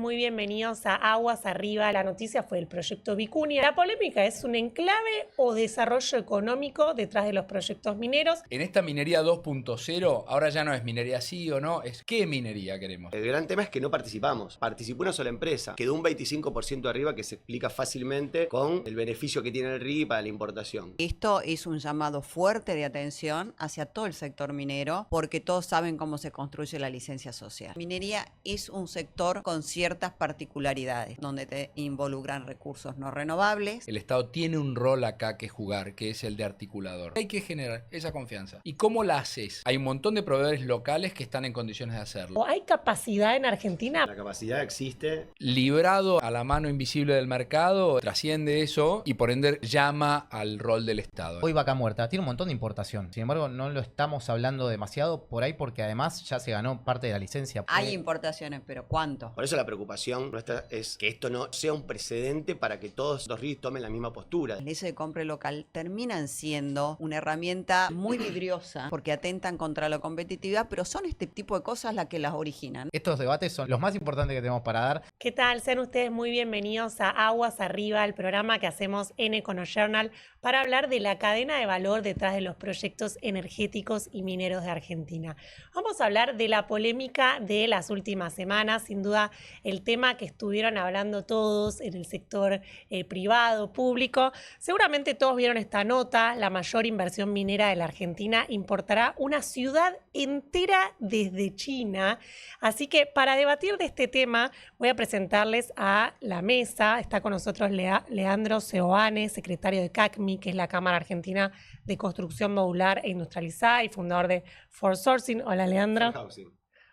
muy bienvenidos a Aguas Arriba. La noticia fue el proyecto Vicuña. La polémica es un enclave o desarrollo económico detrás de los proyectos mineros. En esta minería 2.0, ahora ya no es minería sí o no, es qué minería queremos. El gran tema es que no participamos. Participó una sola empresa. Quedó un 25% arriba que se explica fácilmente con el beneficio que tiene el RIGI para la importación. Esto es un llamado fuerte de atención hacia todo el sector minero, porque todos saben cómo se construye la licencia social. Minería es un sector con ciertas particularidades, donde te involucran recursos no renovables. El Estado tiene un rol acá que jugar, que es el de articulador. Hay que generar esa confianza. ¿Y cómo la haces? Hay un montón de proveedores locales que están en condiciones de hacerlo. ¿O hay capacidad en Argentina? La capacidad existe. Librado a la mano invisible del mercado, trasciende eso y por ende llama al rol del Estado. Hoy Vaca Muerta tiene un montón de importación. Sin embargo, no lo estamos hablando demasiado por ahí porque además ya se ganó parte de la licencia. Hay importaciones, pero ¿cuánto? Por eso la preocupación nuestra es que esto no sea un precedente para que todos los RIGI tomen la misma postura. El hecho de compra local terminan siendo una herramienta muy vidriosa porque atentan contra la competitividad, pero son este tipo de cosas las que las originan. Estos debates son los más importantes que tenemos para dar. ¿Qué tal? Sean ustedes muy bienvenidos a Aguas Arriba, el programa que hacemos en EconoJournal para hablar de la cadena de valor detrás de los proyectos energéticos y mineros de Argentina. Vamos a hablar de la polémica de las últimas semanas, sin duda el tema que estuvieron hablando todos en el sector privado, público. Seguramente todos vieron esta nota, la mayor inversión minera de la Argentina importará una ciudad entera desde China. Así que para debatir de este tema voy a presentarles a la mesa. Está con nosotros Leandro Seoane, secretario de CACMI, que es la Cámara Argentina de Construcción Modular e Industrializada y fundador de For Sourcing. Hola, Leandro.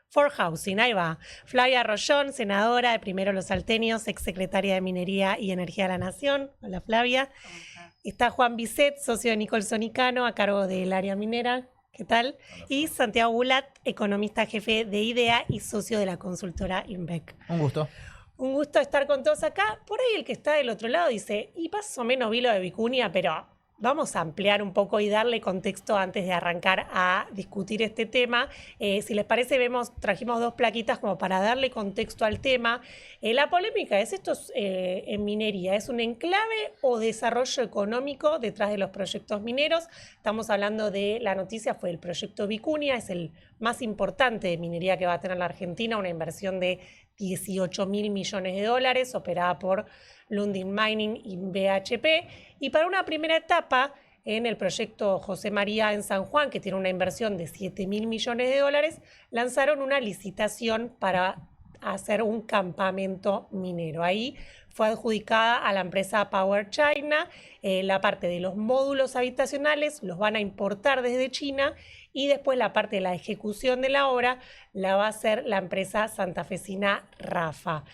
For Housing, ahí va. Flavia Rollón, senadora de Primero Los Salteños, exsecretaria de Minería y Energía de la Nación. Hola, Flavia. Está Juan Bisset, socio de Nicholson y Cano, a cargo del área minera. ¿Qué tal? Y Santiago Bulat, economista jefe de IDEA y socio de la consultora INVEC. Un gusto. Un gusto estar con todos acá. Por ahí el que está del otro lado dice, y más o menos vi lo de Vicuña, pero vamos a ampliar un poco y darle contexto antes de arrancar a discutir este tema. Si les parece, trajimos dos plaquitas como para darle contexto al tema. La polémica es esto en minería, ¿es un enclave o desarrollo económico detrás de los proyectos mineros? Estamos hablando de, la noticia fue el proyecto Vicuña, es el más importante de minería que va a tener la Argentina, una inversión de 18.000 millones de dólares, operada por Lundin Mining y BHP. Y para una primera etapa, en el proyecto José María en San Juan, que tiene una inversión de 7.000 millones de dólares, lanzaron una licitación para hacer un campamento minero. Ahí fue adjudicada a la empresa Power China. La parte de los módulos habitacionales los van a importar desde China y después la parte de la ejecución de la obra la va a hacer la empresa santafesina Rafa.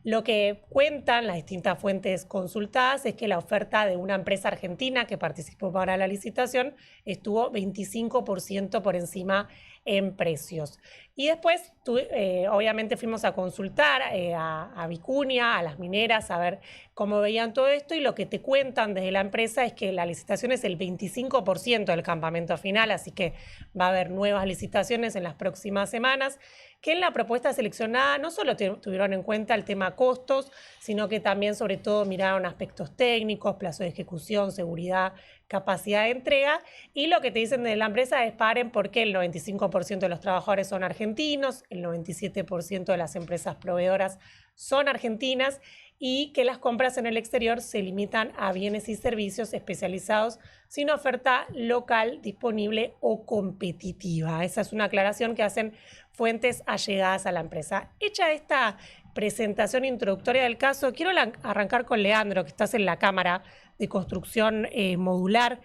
Lo que cuentan las distintas fuentes consultadas es que la oferta de una empresa argentina que participó para la licitación estuvo 25% por encima en precios. Y después, obviamente, fuimos a consultar a Vicuña, a las mineras, a ver cómo veían todo esto, y lo que te cuentan desde la empresa es que la licitación es el 25% del campamento final, así que va a haber nuevas licitaciones en las próximas semanas, que en la propuesta seleccionada no solo tuvieron en cuenta el tema costos, sino que también, sobre todo, miraron aspectos técnicos, plazo de ejecución, seguridad, capacidad de entrega, y lo que te dicen de la empresa es paren porque el 95% de los trabajadores son argentinos, el 97% de las empresas proveedoras son argentinas y que las compras en el exterior se limitan a bienes y servicios especializados sin oferta local disponible o competitiva. Esa es una aclaración que hacen fuentes allegadas a la empresa. Hecha esta presentación introductoria del caso, quiero arrancar con Leandro, que estás en la Cámara de Construcción Modular.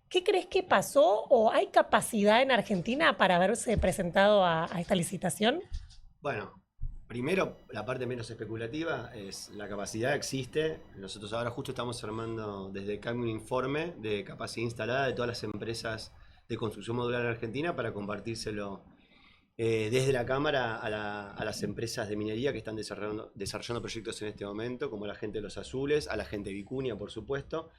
¿Qué crees que pasó o hay capacidad en Argentina para haberse presentado a esta licitación? Bueno, primero, la parte menos especulativa es la capacidad existe. Nosotros ahora justo estamos armando desde CACMI un informe de capacidad instalada de todas las empresas de construcción modular en Argentina para compartírselo desde la Cámara a las empresas de minería que están desarrollando proyectos en este momento, como la gente de Los Azules, a la gente de Vicuña, por supuesto.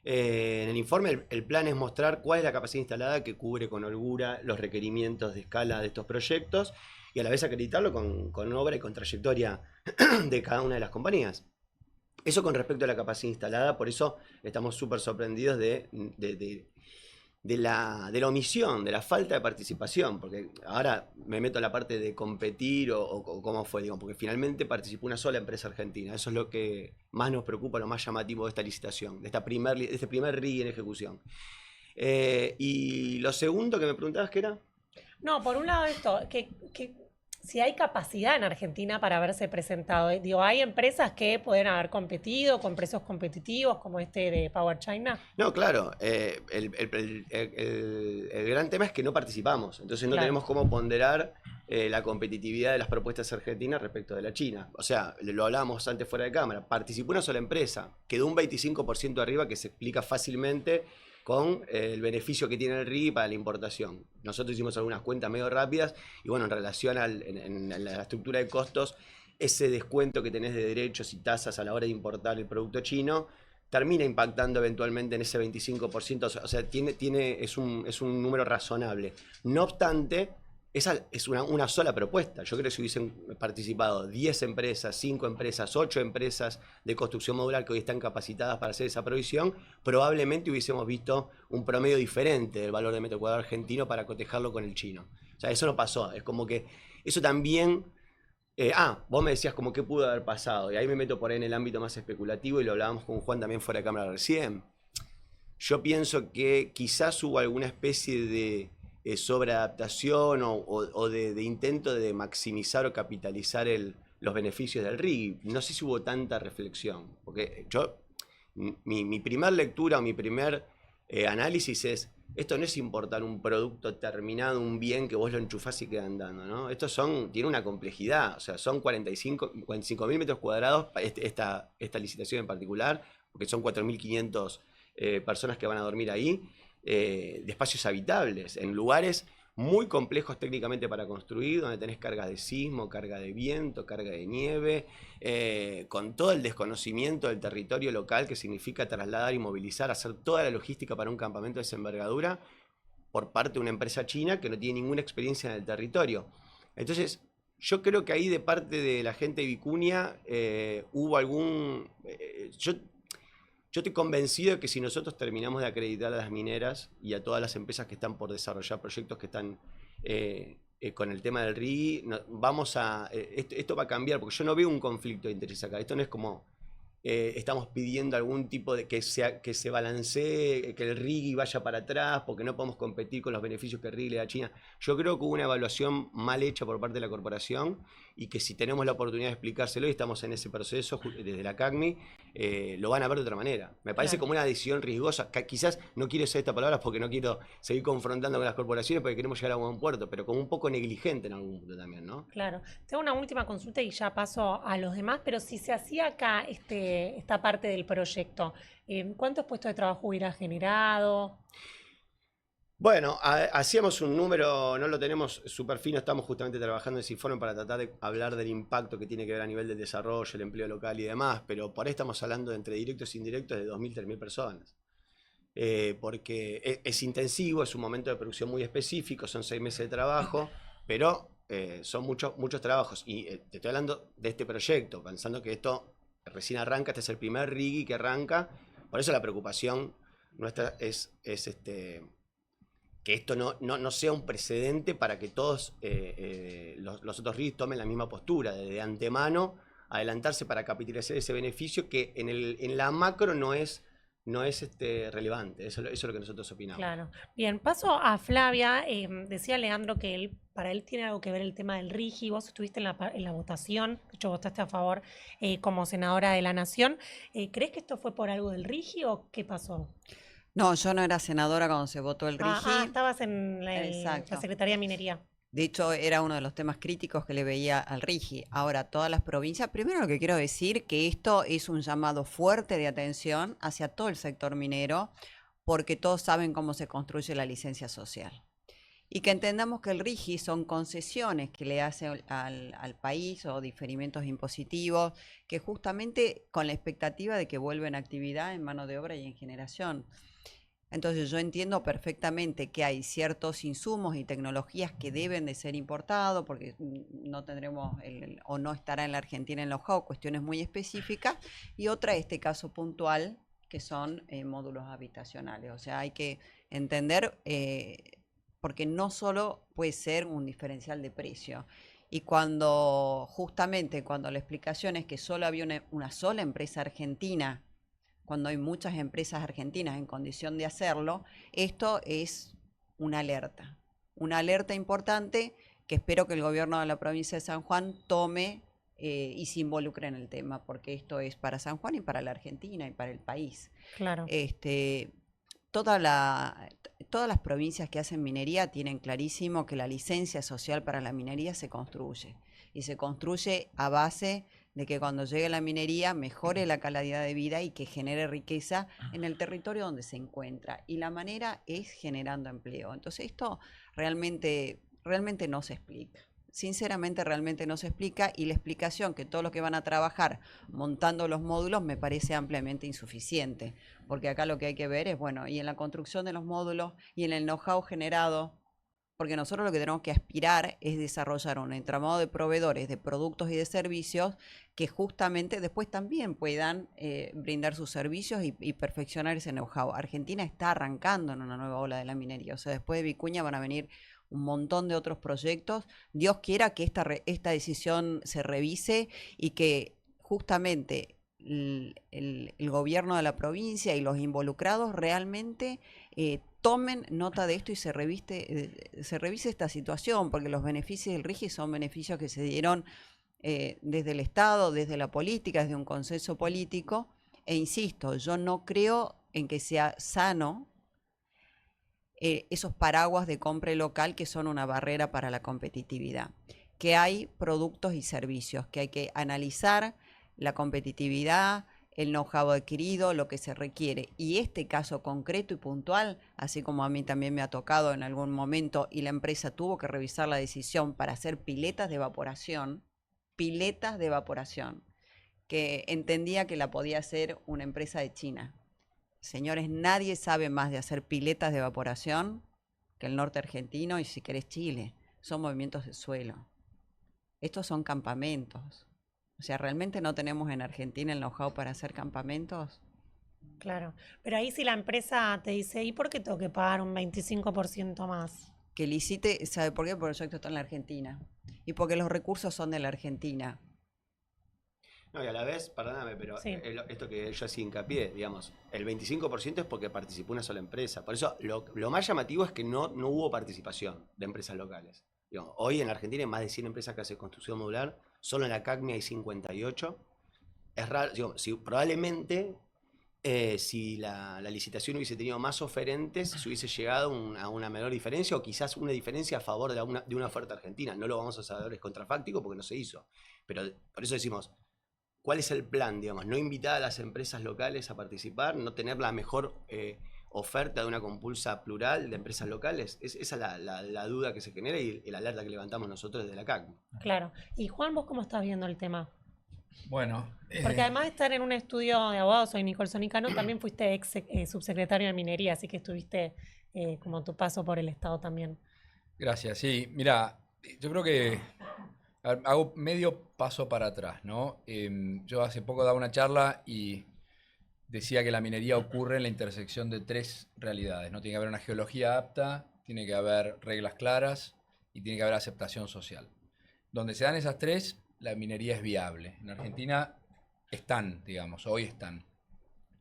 En el informe el plan es mostrar cuál es la capacidad instalada que cubre con holgura los requerimientos de escala de estos proyectos y a la vez acreditarlo con obra y con trayectoria de cada una de las compañías. Eso con respecto a la capacidad instalada, por eso estamos súper sorprendidos de la omisión, de la falta de participación, porque ahora me meto en la parte de competir o cómo fue, digo, porque finalmente participó una sola empresa argentina. Eso es lo que más nos preocupa, lo más llamativo de esta licitación, de este primer RIGI en ejecución. Y lo segundo que me preguntabas, ¿qué era? No, por un lado esto, que si hay capacidad en Argentina para haberse presentado. Digo, hay empresas que pueden haber competido con precios competitivos como este de Power China. No, claro, el gran tema es que no participamos, entonces no Claro. tenemos cómo ponderar la competitividad de las propuestas argentinas respecto de la China. O sea, lo hablábamos antes fuera de cámara, participó una sola empresa, quedó un 25% arriba que se explica fácilmente con el beneficio que tiene el RIGI para la importación. Nosotros hicimos algunas cuentas medio rápidas y bueno, en relación en la estructura de costos, ese descuento que tenés de derechos y tasas a la hora de importar el producto chino termina impactando eventualmente en ese 25%, o sea, es un número razonable. No obstante, esa es una sola propuesta. Yo creo que si hubiesen participado 10 empresas, 5 empresas, 8 empresas de construcción modular que hoy están capacitadas para hacer esa provisión, probablemente hubiésemos visto un promedio diferente del valor de metro cuadrado argentino para cotejarlo con el chino. O sea, eso no pasó. Es como que eso también... vos me decías como qué pudo haber pasado, y ahí me meto por ahí en el ámbito más especulativo y lo hablábamos con Juan también fuera de cámara recién. Yo pienso que quizás hubo alguna especie de sobreadaptación o de intento de maximizar o capitalizar los beneficios del RIGI. No sé si hubo tanta reflexión, porque mi primer lectura o mi primer análisis es, esto no es importar un producto terminado, un bien que vos lo enchufás y queda andando, ¿no? Tiene una complejidad, o sea, son 45.000 metros cuadrados, esta licitación en particular, porque son 4.500 personas que van a dormir ahí, de espacios habitables, en lugares muy complejos técnicamente para construir, donde tenés cargas de sismo, carga de viento, carga de nieve, con todo el desconocimiento del territorio local que significa trasladar y movilizar, hacer toda la logística para un campamento de esa envergadura por parte de una empresa china que no tiene ninguna experiencia en el territorio. Entonces, yo creo que ahí de parte de la gente de Vicuña hubo algún... Yo estoy convencido de que si nosotros terminamos de acreditar a las mineras y a todas las empresas que están por desarrollar proyectos que están con el tema del RIGI, esto va a cambiar, porque yo no veo un conflicto de interés acá. Esto no es como estamos pidiendo algún tipo de que se balancee, que el RIGI vaya para atrás, porque no podemos competir con los beneficios que el RIGI le da a China. Yo creo que hubo una evaluación mal hecha por parte de la corporación y que si tenemos la oportunidad de explicárselo y estamos en ese proceso desde la CACMI, lo van a ver de otra manera. Me parece como una decisión riesgosa. Quizás no quiero usar estas palabras porque no quiero seguir confrontando con las corporaciones porque queremos llegar a buen puerto, pero como un poco negligente en algún punto también, ¿no? Claro. Tengo una última consulta y ya paso a los demás, pero si se hacía acá esta parte del proyecto, ¿cuántos puestos de trabajo hubiera generado? Bueno, hacíamos un número, no lo tenemos súper fino, estamos justamente trabajando en ese informe para tratar de hablar del impacto que tiene que ver a nivel del desarrollo, el empleo local y demás, pero por ahí estamos hablando de entre directos e indirectos de 2.000, 3.000 personas. Porque es intensivo, es un momento de producción muy específico, son 6 meses de trabajo, pero son muchos trabajos. Y te estoy hablando de este proyecto, pensando que esto recién arranca, este es el primer RIGI que arranca, por eso la preocupación nuestra es que esto no sea un precedente para que todos los otros RIGIs tomen la misma postura, de antemano adelantarse para capitalizar ese beneficio que en la macro no es relevante. Eso es lo que nosotros opinamos. Claro. Bien, paso a Flavia. Decía Leandro que para él tiene algo que ver el tema del RIGI. Vos estuviste en la votación, de hecho votaste a favor como senadora de la Nación. ¿Crees que esto fue por algo del RIGI o qué pasó? No, yo no era senadora cuando se votó el RIGI. Estabas en la Exacto. Secretaría de Minería. De hecho, era uno de los temas críticos que le veía al RIGI. Ahora, todas las provincias, primero lo que quiero decir que esto es un llamado fuerte de atención hacia todo el sector minero, porque todos saben cómo se construye la licencia social. Y que entendamos que el RIGI son concesiones que le hace al país o diferimientos impositivos, que justamente con la expectativa de que vuelva en actividad en mano de obra y en generación. Entonces yo entiendo perfectamente que hay ciertos insumos y tecnologías que deben de ser importados porque no tendremos o no estará en la Argentina el know-how, cuestiones muy específicas, y otra este caso puntual que son módulos habitacionales. O sea, hay que entender, porque no solo puede ser un diferencial de precio. Y justamente cuando la explicación es que solo había una sola empresa argentina, cuando hay muchas empresas argentinas en condición de hacerlo, esto es una alerta importante que espero que el gobierno de la provincia de San Juan tome y se involucre en el tema, porque esto es para San Juan y para la Argentina y para el país. Claro. Todas las provincias que hacen minería tienen clarísimo que la licencia social para la minería se construye. Y se construye a base de que cuando llegue la minería mejore la calidad de vida y que genere riqueza en el territorio donde se encuentra. Y la manera es generando empleo. Entonces esto realmente no se explica. Sinceramente realmente no se explica, y la explicación que todos los que van a trabajar montando los módulos me parece ampliamente insuficiente, porque acá lo que hay que ver es, bueno, y en la construcción de los módulos y en el know-how generado, porque nosotros lo que tenemos que aspirar es desarrollar un entramado de proveedores de productos y de servicios que justamente después también puedan brindar sus servicios y perfeccionar ese know-how. Argentina está arrancando en una nueva ola de la minería, o sea, después de Vicuña van a venir un montón de otros proyectos. Dios quiera que esta decisión se revise y que justamente el gobierno de la provincia y los involucrados realmente tomen nota de esto y se revise esta situación, porque los beneficios del RIGI son beneficios que se dieron desde el Estado, desde la política, desde un consenso político, e insisto, yo no creo en que sea sano esos paraguas de compra local que son una barrera para la competitividad, que hay productos y servicios, que hay que analizar la competitividad, el know-how adquirido, lo que se requiere. Y este caso concreto y puntual, así como a mí también me ha tocado en algún momento y la empresa tuvo que revisar la decisión para hacer piletas de evaporación, que entendía que la podía hacer una empresa de China. Señores, nadie sabe más de hacer piletas de evaporación que el norte argentino y si querés Chile. Son movimientos de suelo. Estos son campamentos. O sea, ¿realmente no tenemos en Argentina el know-how para hacer campamentos? Claro, pero ahí si la empresa te dice, ¿y por qué tengo que pagar un 25% más? Que licite, ¿sabe por qué? Porque el proyecto está en la Argentina. Y porque los recursos son de la Argentina. No, y a la vez, perdóname, pero Sí. esto que yo hacía hincapié, digamos, el 25% es porque participó una sola empresa. Por eso lo más llamativo es que no hubo participación de empresas locales. Digamos, hoy en la Argentina hay más de 100 empresas que hacen construcción modular, solo en la CACMI hay 58. Es raro, digamos, probablemente si la licitación hubiese tenido más oferentes, se hubiese llegado a una menor diferencia o quizás una diferencia a favor de una oferta argentina. No lo vamos a saber, es contrafáctico porque no se hizo. Pero por eso decimos, ¿cuál es el plan? Digamos, no invitar a las empresas locales a participar, no tener la mejor oferta de una compulsa plural de empresas locales. Esa es la duda que se genera y la alerta que levantamos nosotros desde la CAC. Claro. Y Juan, ¿vos cómo estás viendo el tema? Bueno, Porque además de estar en un estudio de abogados, soy Nicole Sonicano, también fuiste ex subsecretario de Minería, así que estuviste como tu paso por el Estado también. gracias. Sí, mira, yo creo que hago medio paso para atrás, ¿no? Yo hace poco daba una charla y decía que la minería ocurre en la intersección de tres realidades, ¿no? Tiene que haber una geología apta, tiene que haber reglas claras y tiene que haber aceptación social. Donde se dan esas tres, la minería es viable. En Argentina están, digamos, hoy están.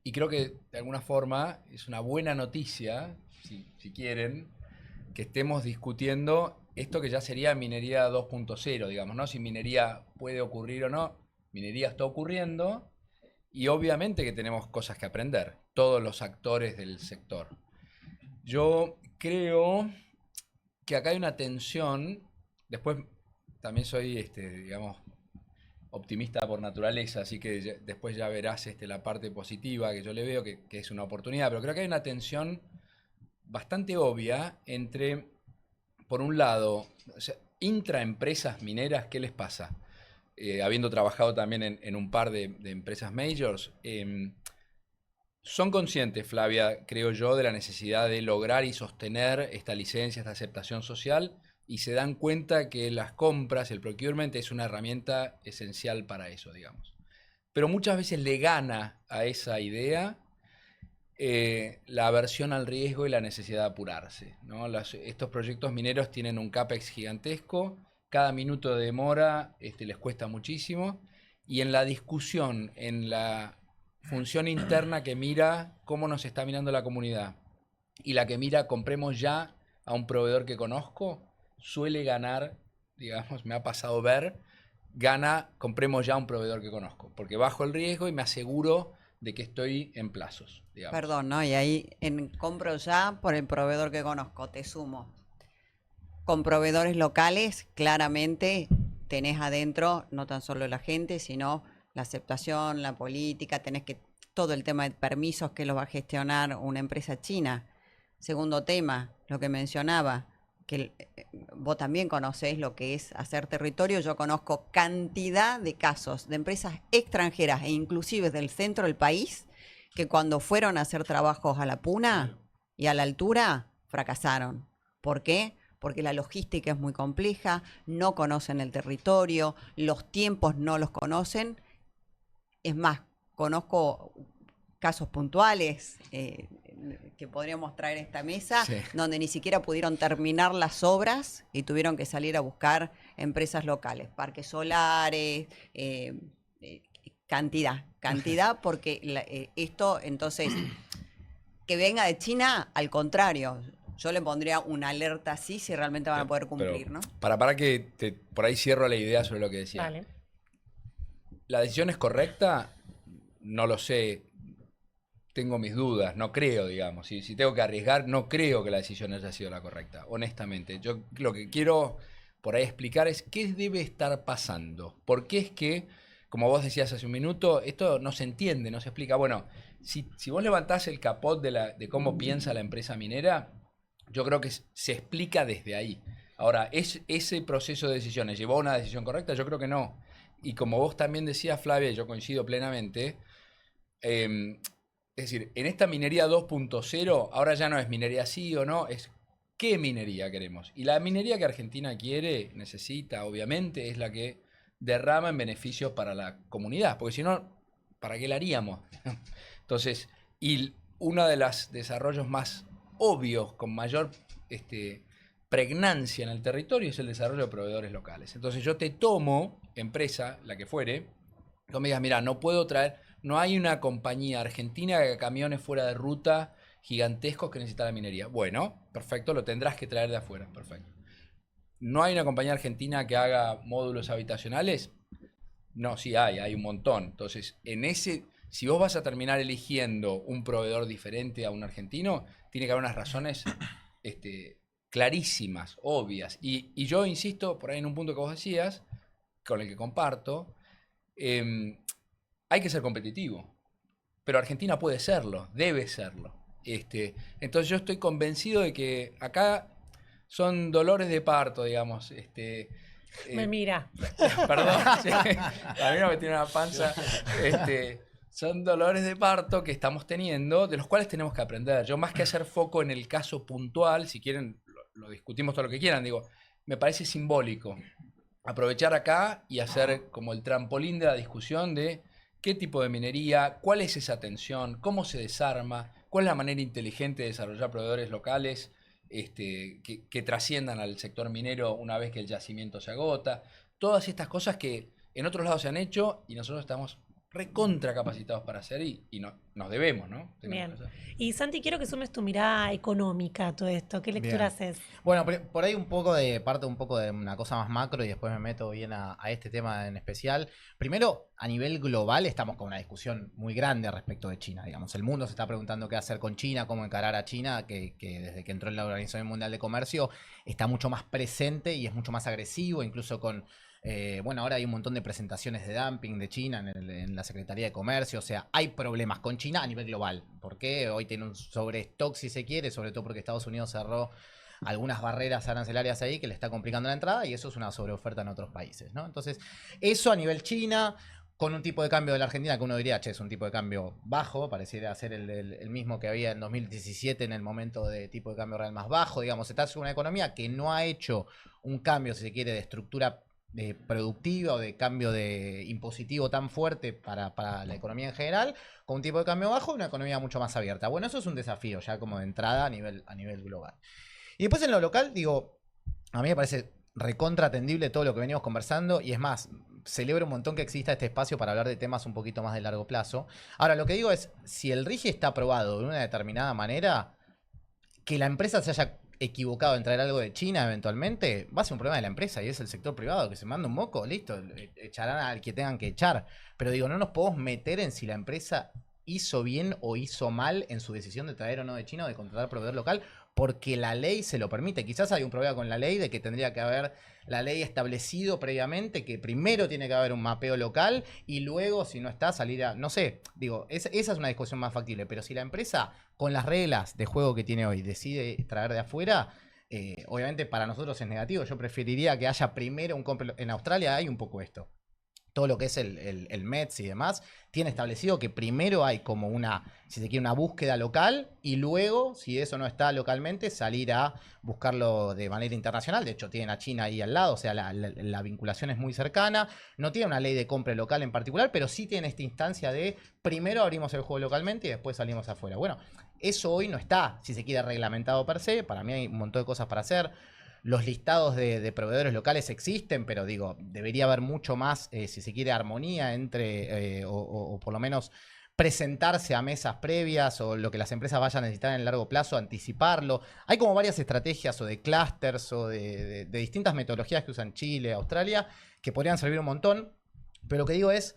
Y creo que de alguna forma es una buena noticia, si quieren, que estemos discutiendo esto que ya sería minería 2.0, digamos, ¿no? Si minería puede ocurrir o no, minería está ocurriendo y obviamente que tenemos cosas que aprender, todos los actores del sector. Yo creo que acá hay una tensión, después también soy, digamos, optimista por naturaleza, así que después ya verás la parte positiva que yo le veo, que es una oportunidad, pero creo que hay una tensión bastante obvia entre, por un lado, o sea, intraempresas mineras, ¿qué les pasa? Habiendo trabajado también en un par de empresas majors, son conscientes, Flavia, creo yo, de la necesidad de lograr y sostener esta licencia, esta aceptación social, y se dan cuenta que las compras, el procurement, es una herramienta esencial para eso, digamos. Pero muchas veces le gana a esa idea la aversión al riesgo y la necesidad de apurarse, ¿no? Estos proyectos mineros tienen un CAPEX gigantesco, cada minuto de demora les cuesta muchísimo, y en la discusión, en la función interna que mira cómo nos está mirando la comunidad y la que mira compremos ya a un proveedor que conozco, suele ganar, digamos, me ha pasado ver, gana compremos ya a un proveedor que conozco, porque bajo el riesgo y me aseguro de que estoy en plazos, digamos. Perdón, ¿no? Y ahí compro ya por el proveedor que conozco, te sumo. Con proveedores locales, claramente tenés adentro no tan solo la gente, sino la aceptación, la política, tenés que todo el tema de permisos que lo va a gestionar una empresa china. Segundo tema, lo que mencionaba, que vos también conocés lo que es hacer territorio. Yo conozco cantidad de casos de empresas extranjeras e inclusive del centro del país que cuando fueron a hacer trabajos a la puna y a la altura fracasaron. ¿Por qué? Porque la logística es muy compleja, no conocen el territorio, los tiempos no los conocen. Es más, conozco casos puntuales que podríamos traer a esta mesa, Sí. donde ni siquiera pudieron terminar las obras y tuvieron que salir a buscar empresas locales, parques solares, cantidad, porque esto, entonces, que venga de China, al contrario, yo le pondría una alerta así si realmente van a poder cumplir, Pero ¿no? para que por ahí cierro la idea sobre lo que decía. Vale. ¿La decisión es correcta? No lo sé. Tengo mis dudas, no creo, digamos. Si tengo que arriesgar, no creo que la decisión haya sido la correcta, honestamente. Yo lo que quiero por ahí explicar es qué debe estar pasando. ¿Por qué es que, como vos decías hace un minuto, esto no se entiende, no se explica? Bueno, si vos levantás el capot de cómo piensa la empresa minera, yo creo que se explica desde ahí. Ahora, ¿ese proceso de decisiones llevó a una decisión correcta? Yo creo que no. Y como vos también decías, Flavia, y yo coincido plenamente, es decir, en esta minería 2.0, ahora ya no es minería sí o no, es qué minería queremos. Y la minería que Argentina quiere, necesita, obviamente, es la que derrama en beneficios para la comunidad, porque si no, ¿para qué la haríamos? Entonces, y uno de los desarrollos más obvios, con mayor pregnancia en el territorio, es el desarrollo de proveedores locales. Entonces yo te tomo, empresa, la que fuere, tú me digas, mira, no puedo traer, no hay una compañía argentina que haga camiones fuera de ruta gigantescos que necesita la minería. Bueno, perfecto, lo tendrás que traer de afuera, perfecto. ¿No hay una compañía argentina que haga módulos habitacionales? No, sí hay un montón. Entonces, si vos vas a terminar eligiendo un proveedor diferente a un argentino, tiene que haber unas razones clarísimas, obvias. Y yo insisto, por ahí en un punto que vos decías, con el que comparto, hay que ser competitivo. Pero Argentina puede serlo, debe serlo. Entonces yo estoy convencido de que acá son dolores de parto, digamos. Me mira. Perdón, sí, a mí no me tiene una panza. Son dolores de parto que estamos teniendo, de los cuales tenemos que aprender. Yo, más que hacer foco en el caso puntual, si quieren, lo discutimos todo lo que quieran, digo, me parece simbólico aprovechar acá y hacer como el trampolín de la discusión de qué tipo de minería, cuál es esa tensión, cómo se desarma, cuál es la manera inteligente de desarrollar proveedores locales que trasciendan al sector minero una vez que el yacimiento se agota. Todas estas cosas que en otros lados se han hecho y nosotros estamos recontra capacitados para hacer y nos debemos, ¿no? Bien. Y Santi, quiero que sumes tu mirada económica a todo esto. ¿Qué lectura haces? Bueno, por ahí parte un poco de una cosa más macro y después me meto bien a este tema en especial. Primero, a nivel global estamos con una discusión muy grande respecto de China, digamos. El mundo se está preguntando qué hacer con China, cómo encarar a China, que desde que entró en la Organización Mundial de Comercio está mucho más presente y es mucho más agresivo, incluso con... ahora hay un montón de presentaciones de dumping de China en la Secretaría de Comercio. O sea, hay problemas con China a nivel global. Porque hoy tiene un sobrestock, si se quiere, sobre todo porque Estados Unidos cerró algunas barreras arancelarias ahí que le está complicando la entrada y eso es una sobreoferta en otros países, ¿no? Entonces, eso a nivel China, con un tipo de cambio de la Argentina que uno diría, che, es un tipo de cambio bajo, pareciera ser el mismo que había en 2017 en el momento de tipo de cambio real más bajo, digamos, está en una economía que no ha hecho un cambio, si se quiere, de estructura productiva o de cambio de impositivo tan fuerte para la economía en general, con un tipo de cambio bajo y una economía mucho más abierta. Bueno, eso es un desafío ya como de entrada a nivel global. Y después en lo local, digo, a mí me parece recontra atendible todo lo que venimos conversando y es más, celebro un montón que exista este espacio para hablar de temas un poquito más de largo plazo. Ahora, lo que digo es, si el RIGI está aprobado de una determinada manera, que la empresa se haya equivocado en traer algo de China eventualmente, va a ser un problema de la empresa y es el sector privado que se manda un moco, listo, echarán al que tengan que echar. Pero digo, no nos podemos meter en si la empresa hizo bien o hizo mal en su decisión de traer o no de China o de contratar proveedor local, porque la ley se lo permite. Quizás hay un problema con la ley de que tendría que haber la ley establecido previamente que primero tiene que haber un mapeo local y luego, si no está, salir a... No sé, digo, esa es una discusión más factible, pero si la empresa, con las reglas de juego que tiene hoy, decide traer de afuera, obviamente para nosotros es negativo. Yo preferiría que haya primero un compra... En Australia hay un poco esto. Todo lo que es el METS y demás, tiene establecido que primero hay como una, si se quiere, una búsqueda local y luego, si eso no está localmente, salir a buscarlo de manera internacional. De hecho, tienen a China ahí al lado, o sea, la vinculación es muy cercana. No tiene una ley de compra local en particular, pero sí tiene esta instancia de primero abrimos el juego localmente y después salimos afuera. Bueno, eso hoy no está, si se quiere, reglamentado per se. Para mí hay un montón de cosas para hacer. Los listados de proveedores locales existen, pero digo, debería haber mucho más, si se quiere, armonía entre, o por lo menos presentarse a mesas previas o lo que las empresas vayan a necesitar en el largo plazo, anticiparlo. Hay como varias estrategias o de clústeres o de distintas metodologías que usan Chile, Australia, que podrían servir un montón, pero lo que digo es,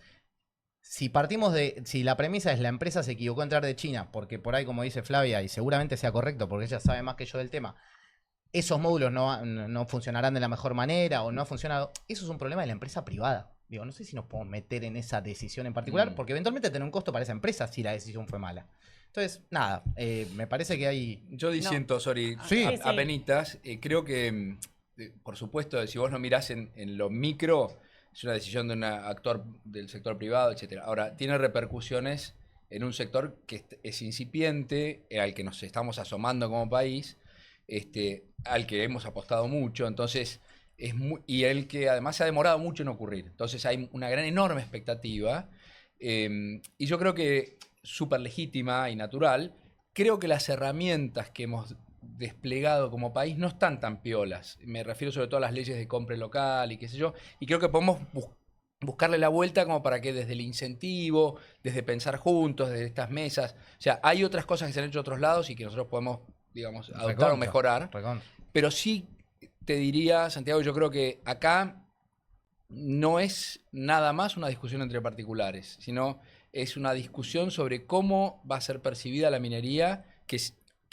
si partimos si la premisa es la empresa se equivocó en entrar de China, porque por ahí, como dice Flavia, y seguramente sea correcto, porque ella sabe más que yo del tema, esos módulos no funcionarán de la mejor manera o no ha funcionado. Eso es un problema de la empresa privada. Digo, no sé si nos podemos meter en esa decisión en particular, porque eventualmente tiene un costo para esa empresa si la decisión fue mala. Entonces, nada, me parece que hay... Yo disiento, sorry, Sí. apenitas. Creo que, por supuesto, si vos lo mirás en lo micro, es una decisión de un actor del sector privado, etcétera. Ahora, tiene repercusiones en un sector que es incipiente, al que nos estamos asomando como país, al que hemos apostado mucho, entonces y el que además se ha demorado mucho en ocurrir. Entonces hay una gran, enorme expectativa, y yo creo que súper legítima y natural. Creo que las herramientas que hemos desplegado como país no están tan piolas. Me refiero sobre todo a las leyes de compra local y qué sé yo, y creo que podemos buscarle la vuelta como para que desde el incentivo, desde pensar juntos, desde estas mesas, o sea, hay otras cosas que se han hecho en otros lados y que nosotros podemos, digamos, adoptar o mejorar. Pero sí te diría, Santiago, yo creo que acá no es nada más una discusión entre particulares, sino es una discusión sobre cómo va a ser percibida la minería que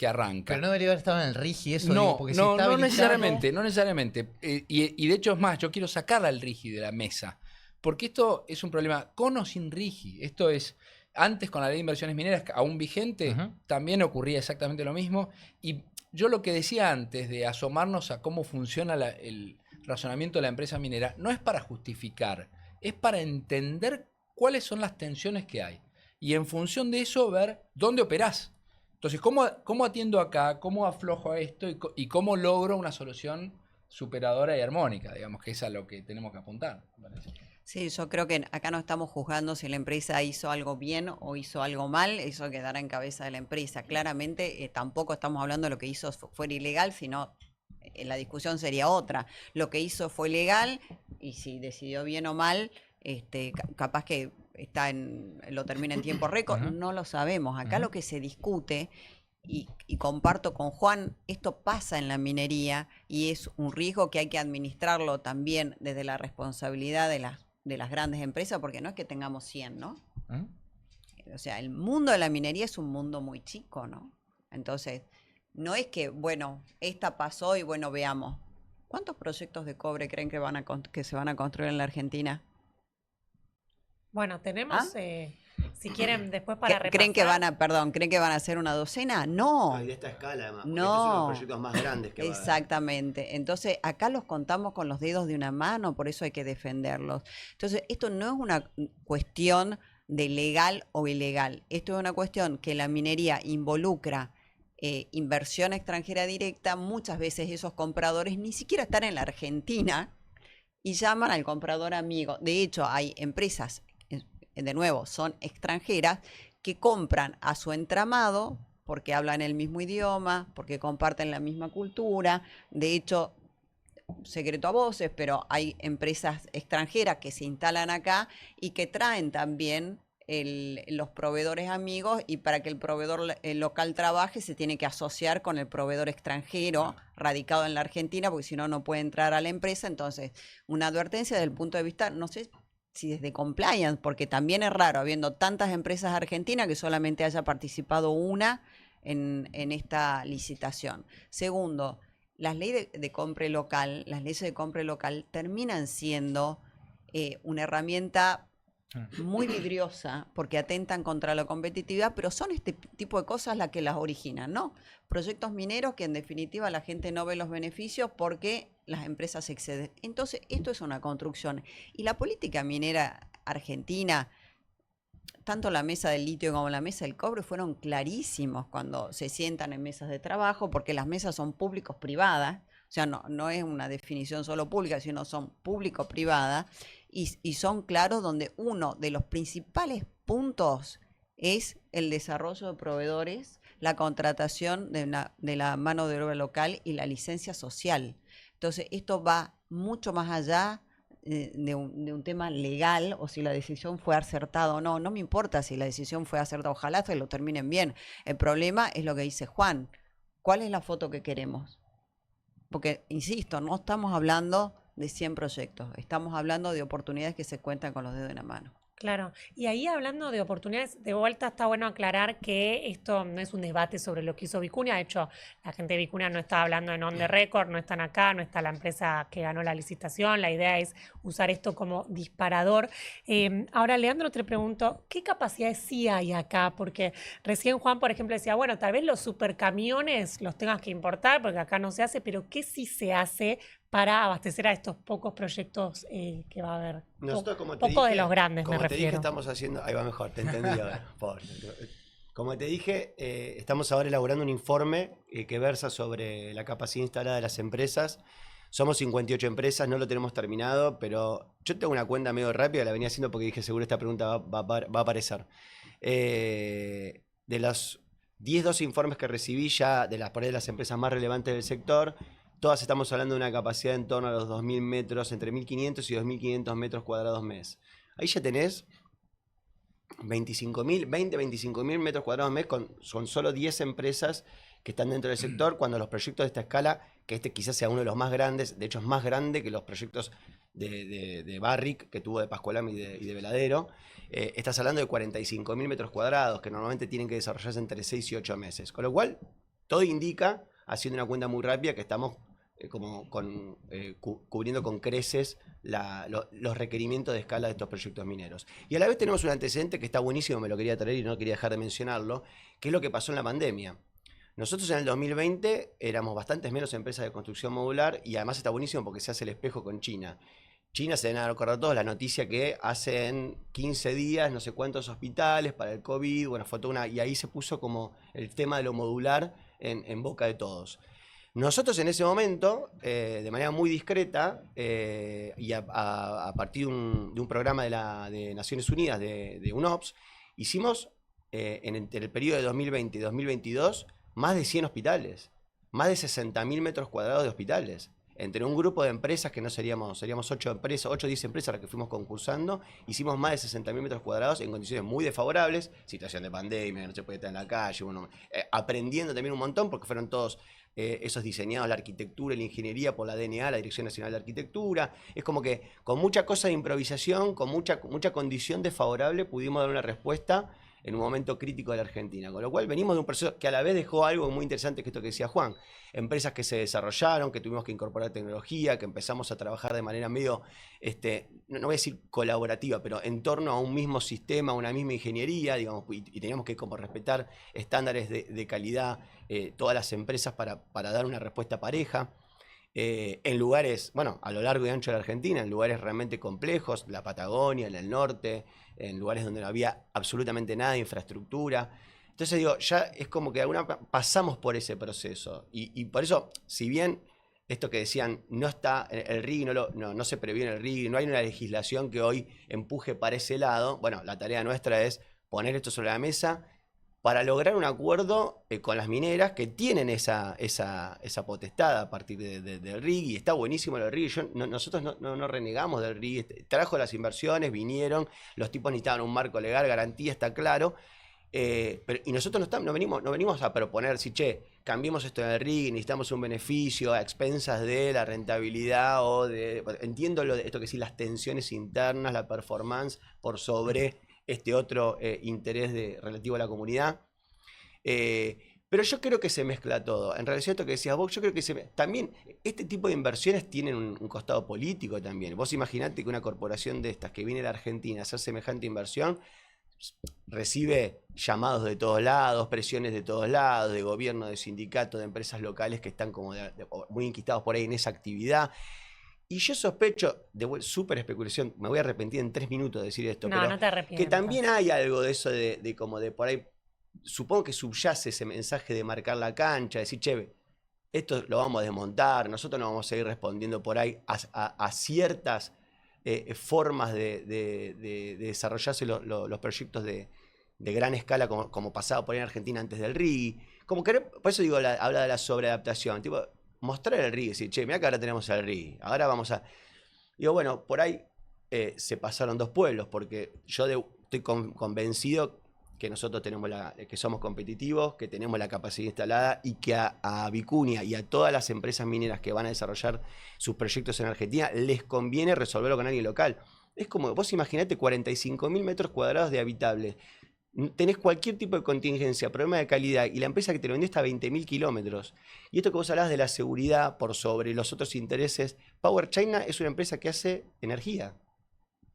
arranca. Pero no debería haber estado en el RIGI eso, No, digo, porque no, si está no habilitado... necesariamente. Y de hecho es más, yo quiero sacar al RIGI de la mesa, porque esto es un problema con o sin RIGI. Esto es, antes con la ley de inversiones mineras aún vigente, también ocurría exactamente lo mismo. Y yo lo que decía antes de asomarnos a cómo funciona el razonamiento de la empresa minera, no es para justificar, es para entender cuáles son las tensiones que hay. Y en función de eso ver dónde operás. Entonces, ¿cómo atiendo acá? ¿Cómo aflojo a esto? ¿Y cómo logro una solución superadora y armónica? Digamos que es a lo que tenemos que apuntar. Sí, yo creo que acá no estamos juzgando si la empresa hizo algo bien o hizo algo mal, eso quedará en cabeza de la empresa. Claramente tampoco estamos hablando de lo que hizo fuera ilegal, sino la discusión sería otra. Lo que hizo fue legal y si decidió bien o mal, capaz que lo termina en tiempo récord, no lo sabemos. Acá lo que se discute, y comparto con Juan, esto pasa en la minería y es un riesgo que hay que administrarlo también desde la responsabilidad de las grandes empresas, porque no es que tengamos 100, ¿no? O sea, el mundo de la minería es un mundo muy chico, ¿no? Entonces, no es que, bueno, esta pasó y bueno, veamos. ¿Cuántos proyectos de cobre creen que se van a construir en la Argentina? Bueno, tenemos... si quieren después para repasar. ¿Creen que van a hacer una docena? No. Y de esta escala, además. Porque No. estos son los proyectos más grandes que va a haber. Exactamente. Entonces, acá los contamos con los dedos de una mano, por eso hay que defenderlos. Entonces, esto no es una cuestión de legal o ilegal. Esto es una cuestión que la minería involucra inversión extranjera directa. Muchas veces esos compradores ni siquiera están en la Argentina y llaman al comprador amigo. De hecho, hay empresas, de nuevo, son extranjeras, que compran a su entramado porque hablan el mismo idioma, porque comparten la misma cultura. De hecho, secreto a voces, pero hay empresas extranjeras que se instalan acá y que traen también los proveedores amigos, y para que el proveedor local trabaje se tiene que asociar con el proveedor extranjero radicado en la Argentina, porque si no, no puede entrar a la empresa. Entonces, una advertencia desde el punto de vista, no sé si desde compliance, porque también es raro, habiendo tantas empresas argentinas, que solamente haya participado una en esta licitación. Segundo, las leyes de compra local, las leyes de compra local terminan siendo una herramienta muy vidriosa, porque atentan contra la competitividad, pero son este tipo de cosas las que las originan, ¿no? Proyectos mineros que en definitiva la gente no ve los beneficios porque las empresas exceden. Entonces, esto es una construcción. Y la política minera argentina, tanto la mesa del litio como la mesa del cobre, fueron clarísimos cuando se sientan en mesas de trabajo, porque las mesas son público-privadas. O sea, no es una definición solo pública, sino son público-privadas, y son claros, donde uno de los principales puntos es el desarrollo de proveedores, la contratación de la mano de obra local y la licencia social. Entonces, esto va mucho más allá de un tema legal, o si la decisión fue acertada o no. No me importa si la decisión fue acertada, ojalá se lo terminen bien. El problema es lo que dice Juan. ¿Cuál es la foto que queremos? Porque, insisto, no estamos hablando de 100 proyectos, estamos hablando de oportunidades que se cuentan con los dedos de la mano. Claro, y ahí hablando de oportunidades, de vuelta está bueno aclarar que esto no es un debate sobre lo que hizo Vicuña. De hecho, la gente de Vicuña no está hablando en on the record, no están acá, no está la empresa que ganó la licitación. La idea es usar esto como disparador. Ahora, Leandro, te pregunto, ¿qué capacidades sí hay acá? Porque recién Juan, por ejemplo, decía, bueno, tal vez los supercamiones los tengas que importar porque acá no se hace, pero ¿qué sí se hace para abastecer a estos pocos proyectos que va a haber? Nosotros, como te Poco de dije, los grandes, me como te dije, refiero. estamos haciendo... Ahí va mejor, te entendí ahora. Como te dije, estamos ahora elaborando un informe que versa sobre la capacidad instalada de las empresas. Somos 58 empresas, no lo tenemos terminado, pero yo tengo una cuenta medio rápida, la venía haciendo porque dije, seguro esta pregunta va a aparecer. De los 12 informes que recibí ya, por ahí de las empresas más relevantes del sector, todas estamos hablando de una capacidad en torno a los 2.000 metros, entre 1.500 y 2.500 metros cuadrados mes. Ahí ya tenés 25.000 metros cuadrados mes con solo 10 empresas que están dentro del sector, cuando los proyectos de esta escala, que este quizás sea uno de los más grandes, de hecho es más grande que los proyectos de Barrick que tuvo de Pascualam y de Veladero, estás hablando de 45.000 metros cuadrados que normalmente tienen que desarrollarse entre 6 y 8 meses. Con lo cual, todo indica, haciendo una cuenta muy rápida, que estamos cubriendo con creces los requerimientos de escala de estos proyectos mineros. Y a la vez tenemos un antecedente que está buenísimo, me lo quería traer y no quería dejar de mencionarlo, que es lo que pasó en la pandemia. Nosotros en el 2020 éramos bastantes menos empresas de construcción modular, y además está buenísimo porque se hace el espejo con China. China, se deben acordar todos la noticia que hace en 15 días no sé cuántos hospitales para el COVID, bueno, fue toda y ahí se puso como el tema de lo modular en boca de todos. Nosotros en ese momento, de manera muy discreta, y a partir de un programa de Naciones Unidas, de UNOPS, hicimos en el periodo de 2020 y 2022 más de 100 hospitales, más de 60.000 metros cuadrados de hospitales. Entre un grupo de empresas que no seríamos 8 o 10 empresas las que fuimos concursando, hicimos más de 60.000 metros cuadrados en condiciones muy desfavorables, situación de pandemia, no se puede estar en la calle, bueno, aprendiendo también un montón porque fueron todos esos diseñados, la arquitectura y la ingeniería por la DNA, la Dirección Nacional de Arquitectura. Es como que con mucha cosa de improvisación, con mucha condición desfavorable, pudimos dar una respuesta en un momento crítico de la Argentina. Con lo cual venimos de un proceso que a la vez dejó algo muy interesante, que esto que decía Juan. Empresas que se desarrollaron, que tuvimos que incorporar tecnología, que empezamos a trabajar de manera medio, no voy a decir colaborativa, pero en torno a un mismo sistema, una misma ingeniería, digamos, y teníamos que como respetar estándares de calidad todas las empresas para dar una respuesta pareja. En lugares, bueno, a lo largo y ancho de la Argentina, en lugares realmente complejos, la Patagonia, en el norte, en lugares donde no había absolutamente nada de infraestructura. Entonces digo, ya es como que pasamos por ese proceso. Y por eso, si bien esto que decían, no está el RIGI, no se previene el RIGI, no hay una legislación que hoy empuje para ese lado, bueno, la tarea nuestra es poner esto sobre la mesa para lograr un acuerdo con las mineras que tienen esa potestad a partir del RIGI. Está buenísimo el RIGI. Nosotros no renegamos del RIGI. Trajo las inversiones, vinieron, los tipos necesitaban un marco legal, garantía, está claro. Y nosotros no venimos a proponer, si cambiemos esto del RIGI, necesitamos un beneficio a expensas de la rentabilidad entiendo esto que sí, las tensiones internas, la performance por sobre este otro interés relativo a la comunidad. Pero yo creo que se mezcla todo. En relación a esto que decías vos, yo creo que también este tipo de inversiones tienen un costado político también. Vos imaginate que una corporación de estas que viene de la Argentina a hacer semejante inversión recibe llamados de todos lados, presiones de todos lados, de gobierno, de sindicatos, de empresas locales que están como muy inquistados por ahí en esa actividad. Y yo sospecho, súper especulación, me voy a arrepentir en 3 minutos de decir esto, No, pero no te arrepientas. que también hay algo de eso de como de por ahí, supongo que subyace ese mensaje de marcar la cancha, de decir, esto lo vamos a desmontar, nosotros no vamos a ir respondiendo por ahí a ciertas formas de desarrollarse los proyectos de gran escala como pasaba por ahí en Argentina antes del RIGI. Por eso digo, habla de la sobreadaptación, tipo, mostrar el RIGI, decir, mira que ahora tenemos el RIGI, ahora vamos a... Digo, bueno, por ahí se pasaron 2 pueblos, porque yo estoy convencido que nosotros que somos competitivos, que tenemos la capacidad instalada y que a Vicuña y a todas las empresas mineras que van a desarrollar sus proyectos en Argentina les conviene resolverlo con alguien local. Es como, vos imaginate 45.000 metros cuadrados de habitables. Tenés cualquier tipo de contingencia, problema de calidad, y la empresa que te lo vendió está a 20.000 kilómetros. Y esto que vos hablás de la seguridad por sobre los otros intereses, Power China es una empresa que hace energía.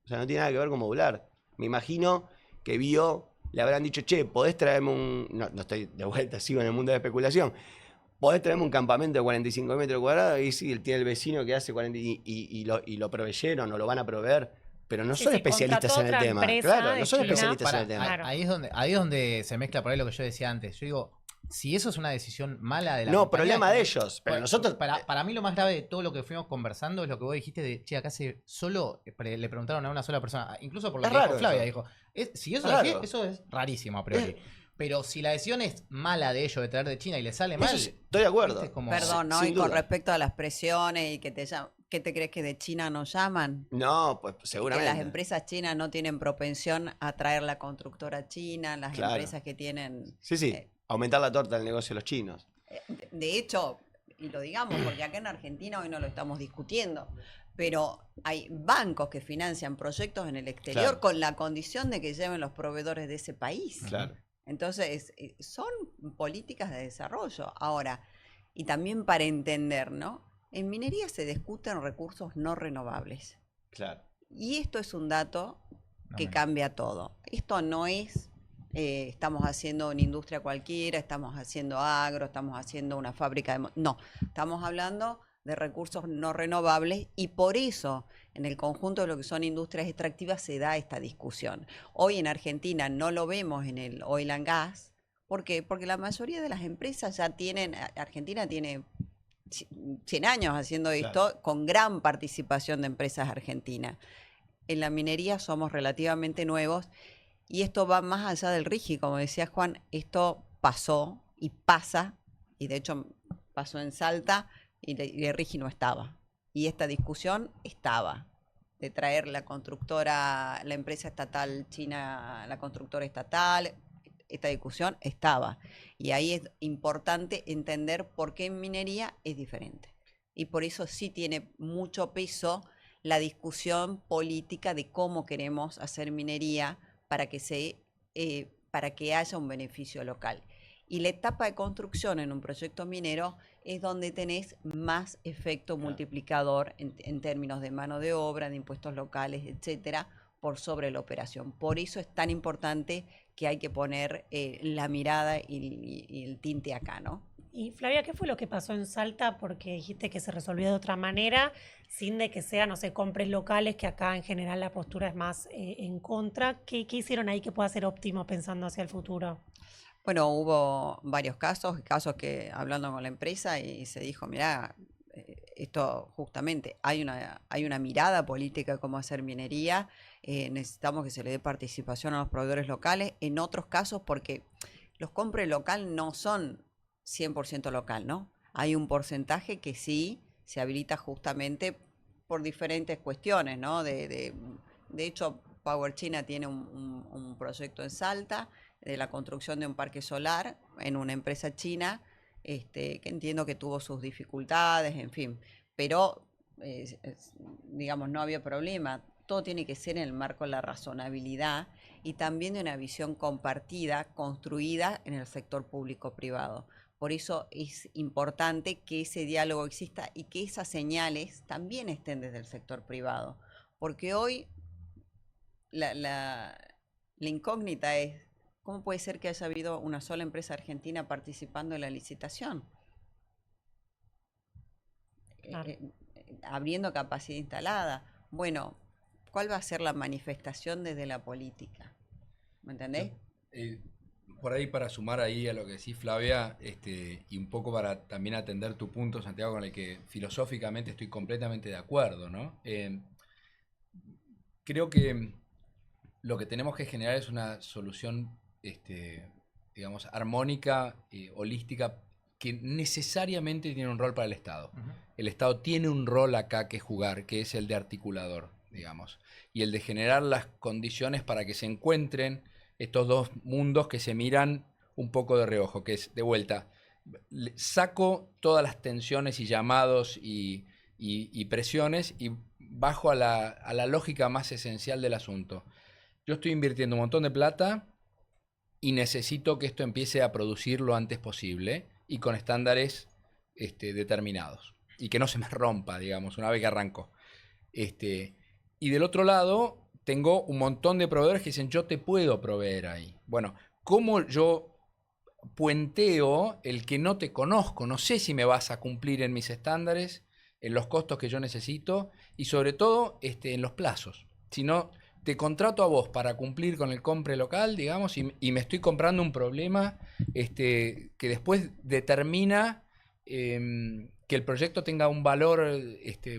O sea, no tiene nada que ver con modular. Me imagino que le habrán dicho, podés traerme no estoy de vuelta, sigo en el mundo de la especulación. Podés traerme un campamento de 45 metros cuadrados, y sí, tiene el vecino que hace 40 y lo proveyeron o lo van a proveer. Pero no son especialistas en el tema. Claro, no son especialistas en el tema. Claro. Ahí es donde se mezcla por ahí lo que yo decía antes. Yo digo, si eso es una decisión mala de la No, compañía, problema de ellos. Pero nosotros... Para mí lo más grave de todo lo que fuimos conversando es lo que vos dijiste de, acá le preguntaron a una sola persona, incluso por lo que dijo Flavia, dijo, si eso es rarísimo a priori. Pero si la decisión es mala de ellos de traer de China y le sale mal... Estoy de acuerdo. Perdón, ¿no? Y con respecto a las presiones y que te llaman... ¿Qué te crees que de China nos llaman? No, pues seguramente. Que las empresas chinas no tienen propensión a traer la constructora china, las empresas que tienen... Sí, aumentar la torta del negocio de los chinos. De hecho, y lo digamos, porque acá en Argentina hoy no lo estamos discutiendo, pero hay bancos que financian proyectos en el exterior con la condición de que lleven los proveedores de ese país. Claro. Entonces, son políticas de desarrollo. Ahora, y también para entender, ¿no? En minería se discuten recursos no renovables. Claro. Y esto es un dato que cambia todo. Esto no es, estamos haciendo una industria cualquiera, estamos haciendo agro, estamos haciendo una fábrica de... No, estamos hablando de recursos no renovables y por eso en el conjunto de lo que son industrias extractivas se da esta discusión. Hoy en Argentina no lo vemos en el oil and gas. ¿Por qué? Porque la mayoría de las empresas ya tienen, Argentina tiene 100 años haciendo esto, con gran participación de empresas argentinas. En la minería somos relativamente nuevos y esto va más allá del RIGI, como decía Juan, esto pasó y pasa, y de hecho pasó en Salta y el RIGI no estaba. Y esta discusión estaba, de traer la constructora, la empresa estatal china, la constructora estatal, esta discusión estaba. Y ahí es importante entender por qué en minería es diferente. Y por eso sí tiene mucho peso la discusión política de cómo queremos hacer minería para para que haya un beneficio local. Y la etapa de construcción en un proyecto minero es donde tenés más efecto multiplicador en términos de mano de obra, de impuestos locales, etcétera, por sobre la operación. Por eso es tan importante que hay que poner la mirada y el tinte acá, ¿no? Y Flavia, ¿qué fue lo que pasó en Salta? Porque dijiste que se resolvió de otra manera, sin de que sea, no sé, compres locales, que acá en general la postura es más en contra. ¿Qué hicieron ahí que pueda ser óptimo pensando hacia el futuro? Bueno, hubo varios casos que hablando con la empresa y se dijo, mirá, esto justamente, hay una mirada política de cómo hacer minería, necesitamos que se le dé participación a los proveedores locales, en otros casos porque los compres local no son 100% local, ¿no? Hay un porcentaje que sí se habilita justamente por diferentes cuestiones, ¿no? De hecho, Power China tiene un proyecto en Salta de la construcción de un parque solar en una empresa china, que entiendo que tuvo sus dificultades, en fin, pero digamos, no había problema. Todo tiene que ser en el marco de la razonabilidad y también de una visión compartida, construida en el sector público-privado. Por eso es importante que ese diálogo exista y que esas señales también estén desde el sector privado. Porque hoy la incógnita es, ¿cómo puede ser que haya habido una sola empresa argentina participando en la licitación? Claro. Abriendo capacidad instalada. Bueno, ¿cuál va a ser la manifestación desde la política? ¿Me entendés? Por ahí para sumar ahí a lo que decís, Flavia, y un poco para también atender tu punto, Santiago, con el que filosóficamente estoy completamente de acuerdo, ¿no? Creo que lo que tenemos que generar es una solución, digamos, armónica, holística, que necesariamente tiene un rol para el Estado. Ujú. El Estado tiene un rol acá que jugar, que es el de articulador, digamos, y el de generar las condiciones para que se encuentren estos dos mundos que se miran un poco de reojo, que es, de vuelta, saco todas las tensiones y llamados y presiones y bajo a la lógica más esencial del asunto. Yo estoy invirtiendo un montón de plata y necesito que esto empiece a producir lo antes posible y con estándares determinados. Y que no se me rompa, digamos, una vez que arranco. Y del otro lado, tengo un montón de proveedores que dicen, yo te puedo proveer ahí. Bueno, ¿cómo yo puenteo el que no te conozco? No sé si me vas a cumplir en mis estándares, en los costos que yo necesito y sobre todo en los plazos. Si no, te contrato a vos para cumplir con el compre local, digamos, y me estoy comprando un problema que después determina que el proyecto tenga un valor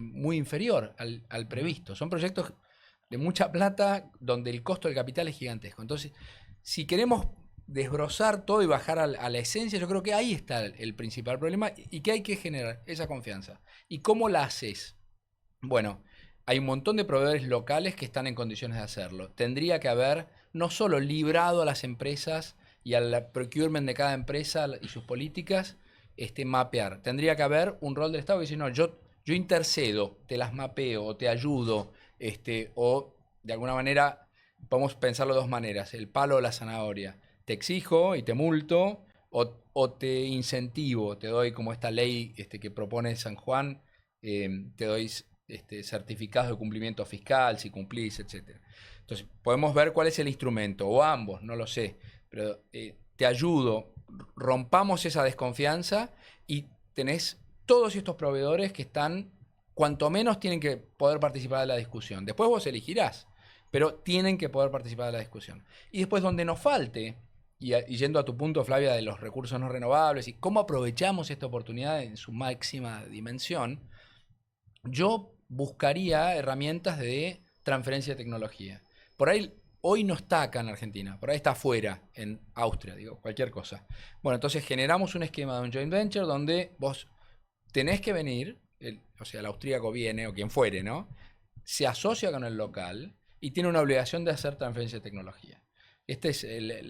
muy inferior al previsto. Son proyectos de mucha plata donde el costo del capital es gigantesco. Entonces, si queremos desbrozar todo y bajar a la esencia, yo creo que ahí está el principal problema y que hay que generar esa confianza. ¿Y cómo la haces? Bueno, hay un montón de proveedores locales que están en condiciones de hacerlo. Tendría que haber no solo librado a las empresas y al procurement de cada empresa y sus políticas, mapear. Tendría que haber un rol del Estado que dice, no, yo intercedo, te las mapeo o te ayudo, o de alguna manera, podemos pensarlo de dos maneras, el palo o la zanahoria. Te exijo y te multo, o te incentivo, te doy como esta ley que propone San Juan, te doy certificados de cumplimiento fiscal, si cumplís, etc. Entonces, podemos ver cuál es el instrumento, o ambos, no lo sé, pero te ayudo, rompamos esa desconfianza y tenés todos estos proveedores que están, cuanto menos tienen que poder participar de la discusión. Después vos elegirás, pero tienen que poder participar de la discusión. Y después donde nos falte, y yendo a tu punto, Flavia, de los recursos no renovables y cómo aprovechamos esta oportunidad en su máxima dimensión, yo buscaría herramientas de transferencia de tecnología. Por ahí, hoy no está acá en Argentina, por ahí está afuera, en Austria, digo, cualquier cosa. Bueno, entonces generamos un esquema de un joint venture donde vos tenés que venir, o sea, el austríaco viene, o quien fuere, ¿no? Se asocia con el local y tiene una obligación de hacer transferencia de tecnología. Esta es,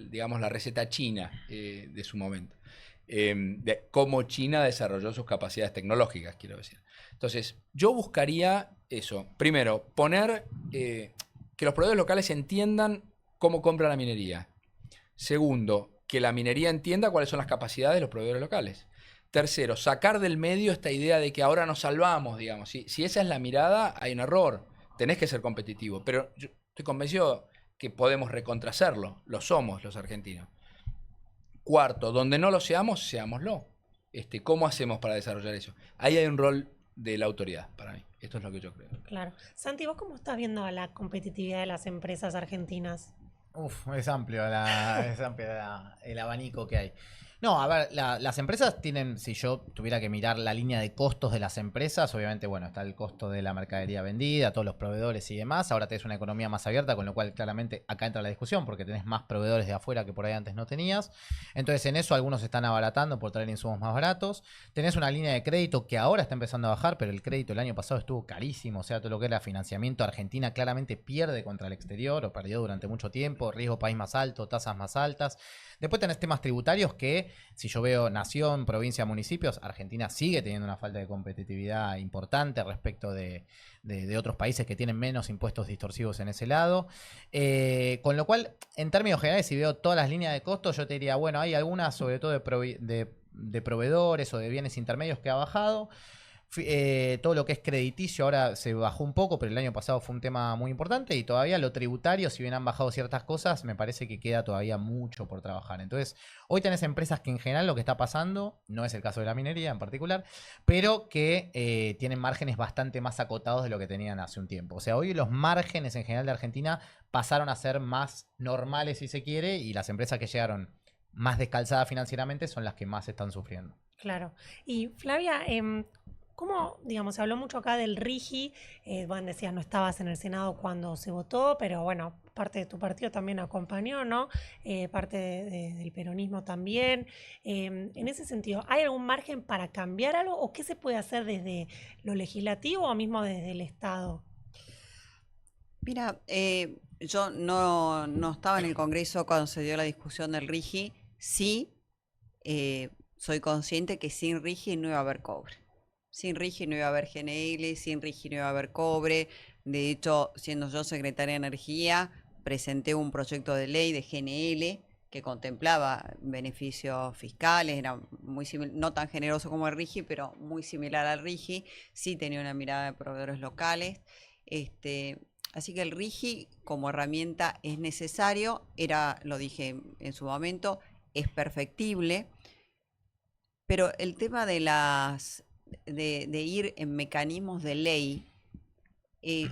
digamos, la receta china de su momento. De cómo China desarrolló sus capacidades tecnológicas, quiero decir. Entonces, yo buscaría eso. Primero, poner que los proveedores locales entiendan cómo compra la minería. Segundo, que la minería entienda cuáles son las capacidades de los proveedores locales. Tercero, sacar del medio esta idea de que ahora nos salvamos, digamos. Si esa es la mirada, hay un error. Tenés que ser competitivo. Pero yo estoy convencido que podemos recontrahacerlo. Lo somos los argentinos. Cuarto, donde no lo seamos, seámoslo. ¿Cómo hacemos para desarrollar eso? Ahí hay un rol de la autoridad para mí. Esto es lo que yo creo. Claro. Santi, ¿vos cómo estás viendo la competitividad de las empresas argentinas? Uf, es amplio, el abanico que hay. No, a ver, las empresas tienen, si yo tuviera que mirar la línea de costos de las empresas, obviamente, bueno, está el costo de la mercadería vendida, todos los proveedores y demás. Ahora tenés una economía más abierta, con lo cual claramente acá entra la discusión, porque tenés más proveedores de afuera que por ahí antes no tenías. Entonces, en eso algunos están abaratando por traer insumos más baratos. Tenés una línea de crédito que ahora está empezando a bajar, pero el crédito el año pasado estuvo carísimo. O sea, todo lo que era financiamiento, Argentina claramente pierde contra el exterior, o perdió durante mucho tiempo, riesgo país más alto, tasas más altas. Después tenés temas tributarios que, si yo veo nación, provincia, municipios, Argentina sigue teniendo una falta de competitividad importante respecto de otros países que tienen menos impuestos distorsivos en ese lado. Con lo cual, en términos generales, si veo todas las líneas de costos, yo te diría, bueno, hay algunas, sobre todo de proveedores o de bienes intermedios que ha bajado. Todo lo que es crediticio ahora se bajó un poco, pero el año pasado fue un tema muy importante y todavía lo tributario, si bien han bajado ciertas cosas, me parece que queda todavía mucho por trabajar. Entonces, hoy tenés empresas que en general lo que está pasando, no es el caso de la minería en particular, pero que tienen márgenes bastante más acotados de lo que tenían hace un tiempo. O sea, hoy los márgenes en general de Argentina pasaron a ser más normales, si se quiere, y las empresas que llegaron más descalzadas financieramente son las que más están sufriendo. Claro. Y Flavia, ¿cómo, digamos, se habló mucho acá del RIGI? Bueno, decías, no estabas en el Senado cuando se votó, pero bueno, parte de tu partido también acompañó, ¿no? Parte del peronismo también. En ese sentido, ¿hay algún margen para cambiar algo o qué se puede hacer desde lo legislativo o mismo desde el Estado? Mira, yo no estaba en el Congreso cuando se dio la discusión del RIGI. Sí, soy consciente que sin RIGI no iba a haber cobre. Sin RIGI no iba a haber GNL, sin RIGI no iba a haber cobre. De hecho, siendo yo secretaria de Energía, presenté un proyecto de ley de GNL que contemplaba beneficios fiscales, era muy no tan generoso como el RIGI, pero muy similar al RIGI. Sí tenía una mirada de proveedores locales. Así que el RIGI como herramienta es necesario, lo dije en su momento, es perfectible, pero el tema de ir en mecanismos de ley,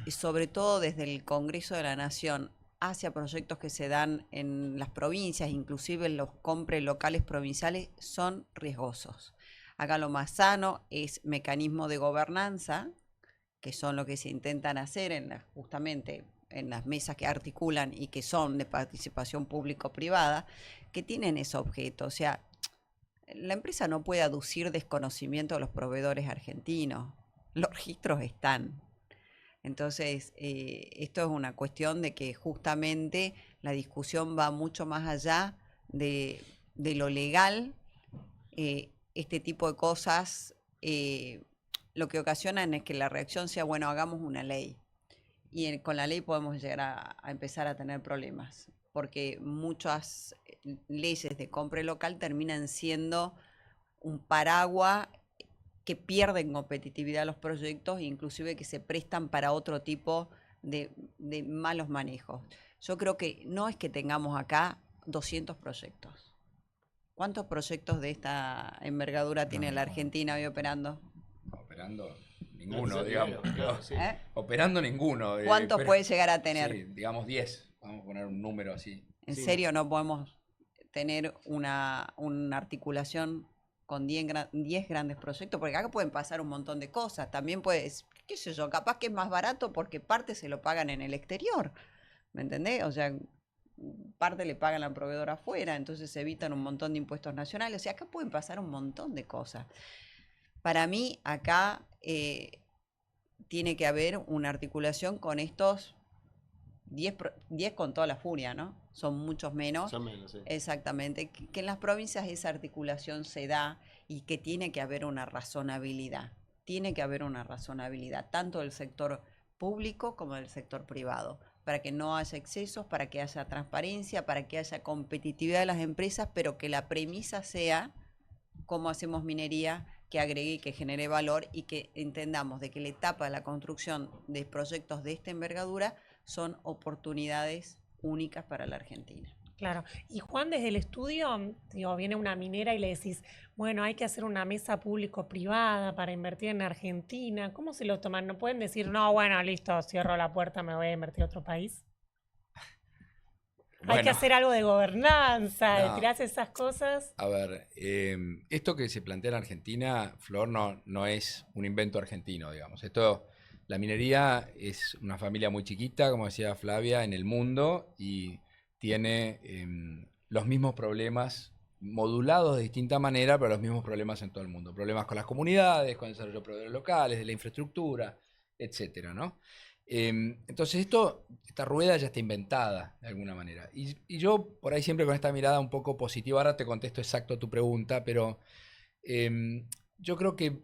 sobre todo desde el Congreso de la Nación, hacia proyectos que se dan en las provincias, inclusive los compres locales provinciales, son riesgosos. Acá lo más sano es mecanismo de gobernanza, que son lo que se intentan hacer justamente en las mesas que articulan y que son de participación público-privada, que tienen ese objeto. O sea, la empresa no puede aducir desconocimiento a los proveedores argentinos. Los registros están. Entonces, esto es una cuestión de que justamente la discusión va mucho más allá de lo legal. Este tipo de cosas lo que ocasionan es que la reacción sea, bueno, hagamos una ley. Y con la ley podemos llegar a empezar a tener problemas, porque muchas leyes de compra local terminan siendo un paraguas que pierden competitividad a los proyectos, inclusive que se prestan para otro tipo de malos manejos. Yo creo que no es que tengamos acá 200 proyectos. ¿Cuántos proyectos de esta envergadura tiene la Argentina hoy operando? Operando ninguno, digamos. Claro, sí. Operando ninguno. ¿Cuántos puede llegar a tener? Sí, digamos 10. Vamos a poner un número así. ¿En Sí. serio no podemos tener una articulación con 10 grandes proyectos? Porque acá pueden pasar un montón de cosas. También puedes, qué sé yo, capaz que es más barato porque parte se lo pagan en el exterior. ¿Me entendés? O sea, parte le pagan al proveedor afuera, entonces se evitan un montón de impuestos nacionales. O sea, acá pueden pasar un montón de cosas. Para mí, acá tiene que haber una articulación con estos 10 con toda la furia, ¿no? Son muchos menos. Son menos, sí. Exactamente. Que en las provincias esa articulación se da y que tiene que haber una razonabilidad. Tiene que haber una razonabilidad, tanto del sector público como del sector privado. para que no haya excesos, para que haya transparencia, para que haya competitividad de las empresas, pero que la premisa sea cómo hacemos minería que agregue y que genere valor y que entendamos de que la etapa de la construcción de proyectos de esta envergadura son oportunidades únicas para la Argentina. Claro. Y Juan, desde el estudio, digo, viene una minera y le decís, bueno, hay que hacer una mesa público-privada para invertir en Argentina. ¿Cómo se lo toman? ¿No pueden decir, no, bueno, listo, cierro la puerta, me voy a invertir a otro país? Hay que Bueno, hacer algo de gobernanza, de no. tirarse esas cosas. A ver, esto que se plantea en Argentina, Flor, no es un invento argentino, digamos. La minería es una familia muy chiquita, como decía Flavia, en el mundo y tiene los mismos problemas, modulados de distinta manera, pero los mismos problemas en todo el mundo. Problemas con las comunidades, con el desarrollo de proveedores locales, de la infraestructura, etcétera, ¿no? Entonces esta rueda ya está inventada de alguna manera. Y yo por ahí siempre con esta mirada un poco positiva, ahora te contesto exacto tu pregunta, pero yo creo que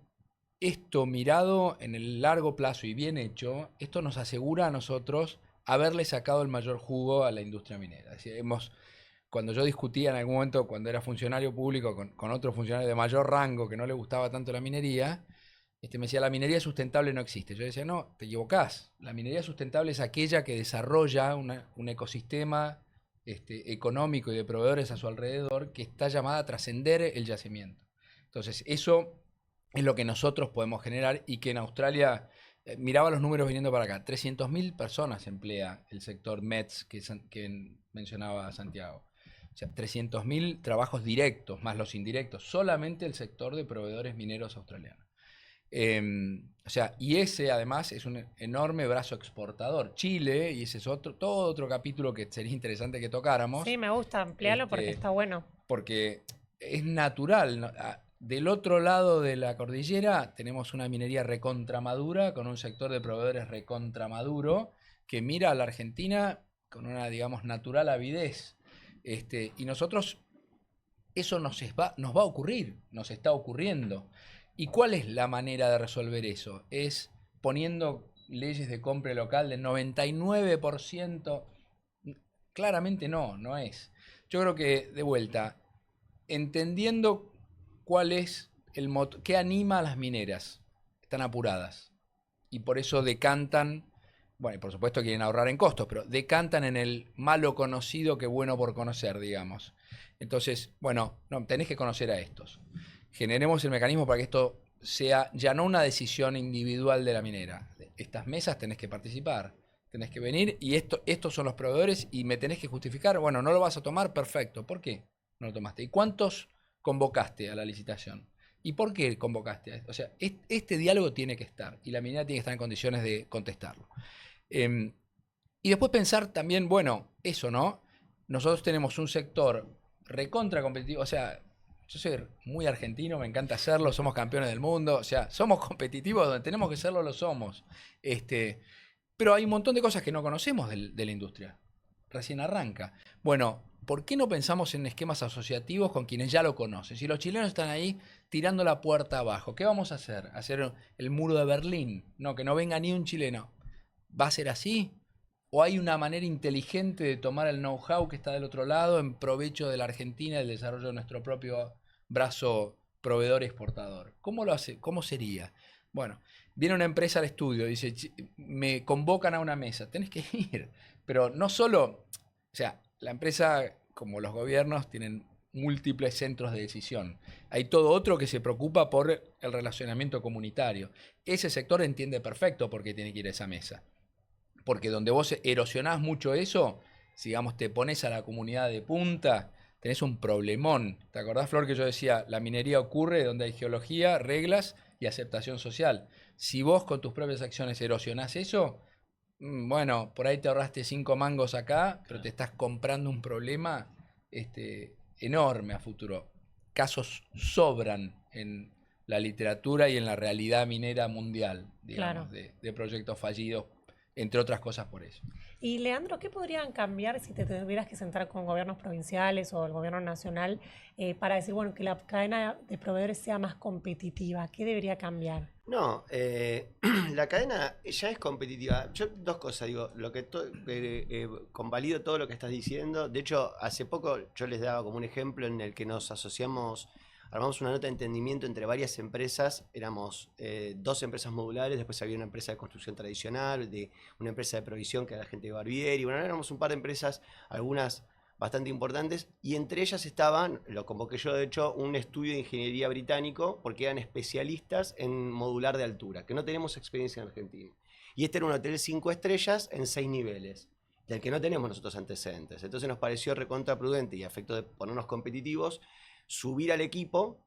esto mirado en el largo plazo y bien hecho, esto nos asegura a nosotros haberle sacado el mayor jugo a la industria minera. Es decir, cuando yo discutía en algún momento, cuando era funcionario público, con otro funcionario de mayor rango que no le gustaba tanto la minería, me decía, la minería sustentable no existe. Yo decía, no, te equivocás. La minería sustentable es aquella que desarrolla un ecosistema económico y de proveedores a su alrededor que está llamada a trascender el yacimiento. Entonces, eso es lo que nosotros podemos generar y que en Australia, miraba los números viniendo para acá, 300.000 personas emplea el sector METS que mencionaba Santiago. O sea, 300.000 trabajos directos, más los indirectos, solamente el sector de proveedores mineros australianos. O sea, y ese además es un enorme brazo exportador. Chile, y ese es todo otro capítulo que sería interesante que tocáramos. Sí, me gusta ampliarlo porque está bueno. Porque es natural, ¿no? Del otro lado de la cordillera tenemos una minería recontramadura con un sector de proveedores recontramaduro que mira a la Argentina con una, digamos, natural avidez. Y nosotros, eso nos va a ocurrir, nos está ocurriendo. ¿Y cuál es la manera de resolver eso? Es poniendo leyes de compra local del 99%. Claramente no es. Yo creo que, de vuelta, entendiendo cuál es el motor, qué anima a las mineras, están apuradas. Y por eso decantan, bueno, y por supuesto quieren ahorrar en costos, pero decantan en el malo conocido que bueno por conocer, digamos. Entonces, bueno, no, tenés que conocer a estos. Generemos el mecanismo para que esto sea ya no una decisión individual de la minera. Estas mesas tenés que participar, tenés que venir y estos son los proveedores y me tenés que justificar. Bueno, no lo vas a tomar, perfecto. ¿Por qué no lo tomaste? ¿Y cuántos convocaste a la licitación? ¿Y por qué convocaste? O sea, este diálogo tiene que estar y la minera tiene que estar en condiciones de contestarlo. Y después pensar también, bueno, eso, ¿no? Nosotros tenemos un sector recontra competitivo, o sea, yo soy muy argentino, me encanta hacerlo, somos campeones del mundo, o sea, somos competitivos, donde tenemos que serlo, lo somos. Pero hay un montón de cosas que no conocemos de la industria. Recién arranca. Bueno, ¿por qué no pensamos en esquemas asociativos con quienes ya lo conocen? Si los chilenos están ahí tirando la puerta abajo, ¿qué vamos a hacer? ¿Hacer el muro de Berlín? No, que no venga ni un chileno. ¿Va a ser así? ¿O hay una manera inteligente de tomar el know-how que está del otro lado en provecho de la Argentina y el desarrollo de nuestro propio brazo proveedor exportador? ¿Cómo lo hace? ¿Cómo sería? Bueno, viene una empresa al estudio, dice, me convocan a una mesa, tenés que ir. Pero no solo, o sea, la empresa, como los gobiernos, tienen múltiples centros de decisión. Hay todo otro que se preocupa por el relacionamiento comunitario. Ese sector entiende perfecto por qué tiene que ir a esa mesa. Porque donde vos erosionás mucho eso, si digamos te pones a la comunidad de punta, tenés un problemón. ¿Te acordás, Flor, que yo decía, la minería ocurre donde hay geología, reglas y aceptación social? Si vos con tus propias acciones erosionás eso, bueno, por ahí te ahorraste 5 mangos acá, pero te estás comprando un problema enorme a futuro. Casos sobran en la literatura y en la realidad minera mundial, digamos, Claro. de proyectos fallidos entre otras cosas por eso. Y Leandro, ¿qué podrían cambiar si te tuvieras que sentar con gobiernos provinciales o el gobierno nacional para decir, bueno, que la cadena de proveedores sea más competitiva? ¿Qué debería cambiar? No, la cadena ya es competitiva. Yo dos cosas digo, convalido todo lo que estás diciendo. De hecho, hace poco yo les daba como un ejemplo en el que nos asociamos, armamos una nota de entendimiento entre varias empresas. Éramos 2 empresas modulares, después había una empresa de construcción tradicional, una empresa de provisión que era la gente de Barbieri. Bueno, éramos un par de empresas, algunas bastante importantes, y entre ellas estaban, lo convoqué yo de hecho, un estudio de ingeniería británico, porque eran especialistas en modular de altura, que no tenemos experiencia en Argentina. Y este era un hotel 5 estrellas en 6 niveles, del que no tenemos nosotros antecedentes. Entonces nos pareció recontraprudente y a efecto de ponernos competitivos, subir al equipo,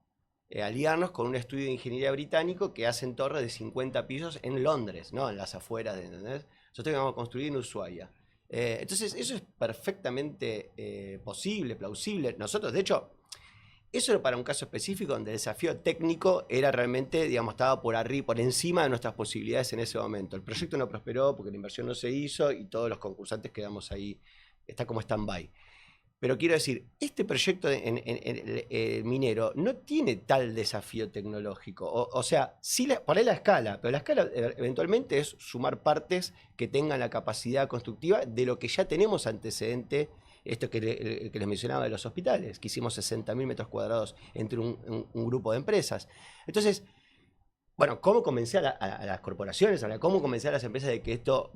aliarnos con un estudio de ingeniería británico que hacen torres de 50 pisos en Londres, ¿no? En las afueras, ¿entendés? Nosotros íbamos a construir en Ushuaia. Entonces eso es perfectamente posible, plausible. Nosotros, de hecho, eso era para un caso específico donde el desafío técnico era realmente, digamos, estaba por arriba, por encima de nuestras posibilidades en ese momento. El proyecto no prosperó porque la inversión no se hizo y todos los concursantes quedamos ahí, está como stand-by. Pero quiero decir, este proyecto minero no tiene tal desafío tecnológico. O sea, sí por ahí la escala, pero la escala eventualmente es sumar partes que tengan la capacidad constructiva de lo que ya tenemos antecedente, esto que les mencionaba de los hospitales, que hicimos 60.000 metros cuadrados entre un grupo de empresas. Entonces, bueno, ¿cómo convencer a las corporaciones, cómo convencer a las empresas de que esto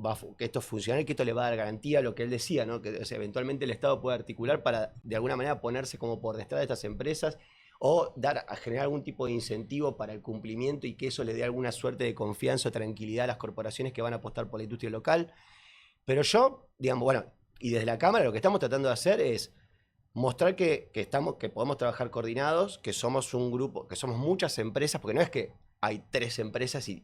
funcione, que esto le va a dar garantía a lo que él decía, ¿no? Que, o sea, eventualmente el Estado puede articular para, de alguna manera, ponerse como por detrás de estas empresas o generar algún tipo de incentivo para el cumplimiento y que eso le dé alguna suerte de confianza o tranquilidad a las corporaciones que van a apostar por la industria local? Pero yo, digamos, bueno, y desde la Cámara lo que estamos tratando de hacer es mostrar que podemos trabajar coordinados, que somos un grupo, que somos muchas empresas, porque no es que hay 3 empresas y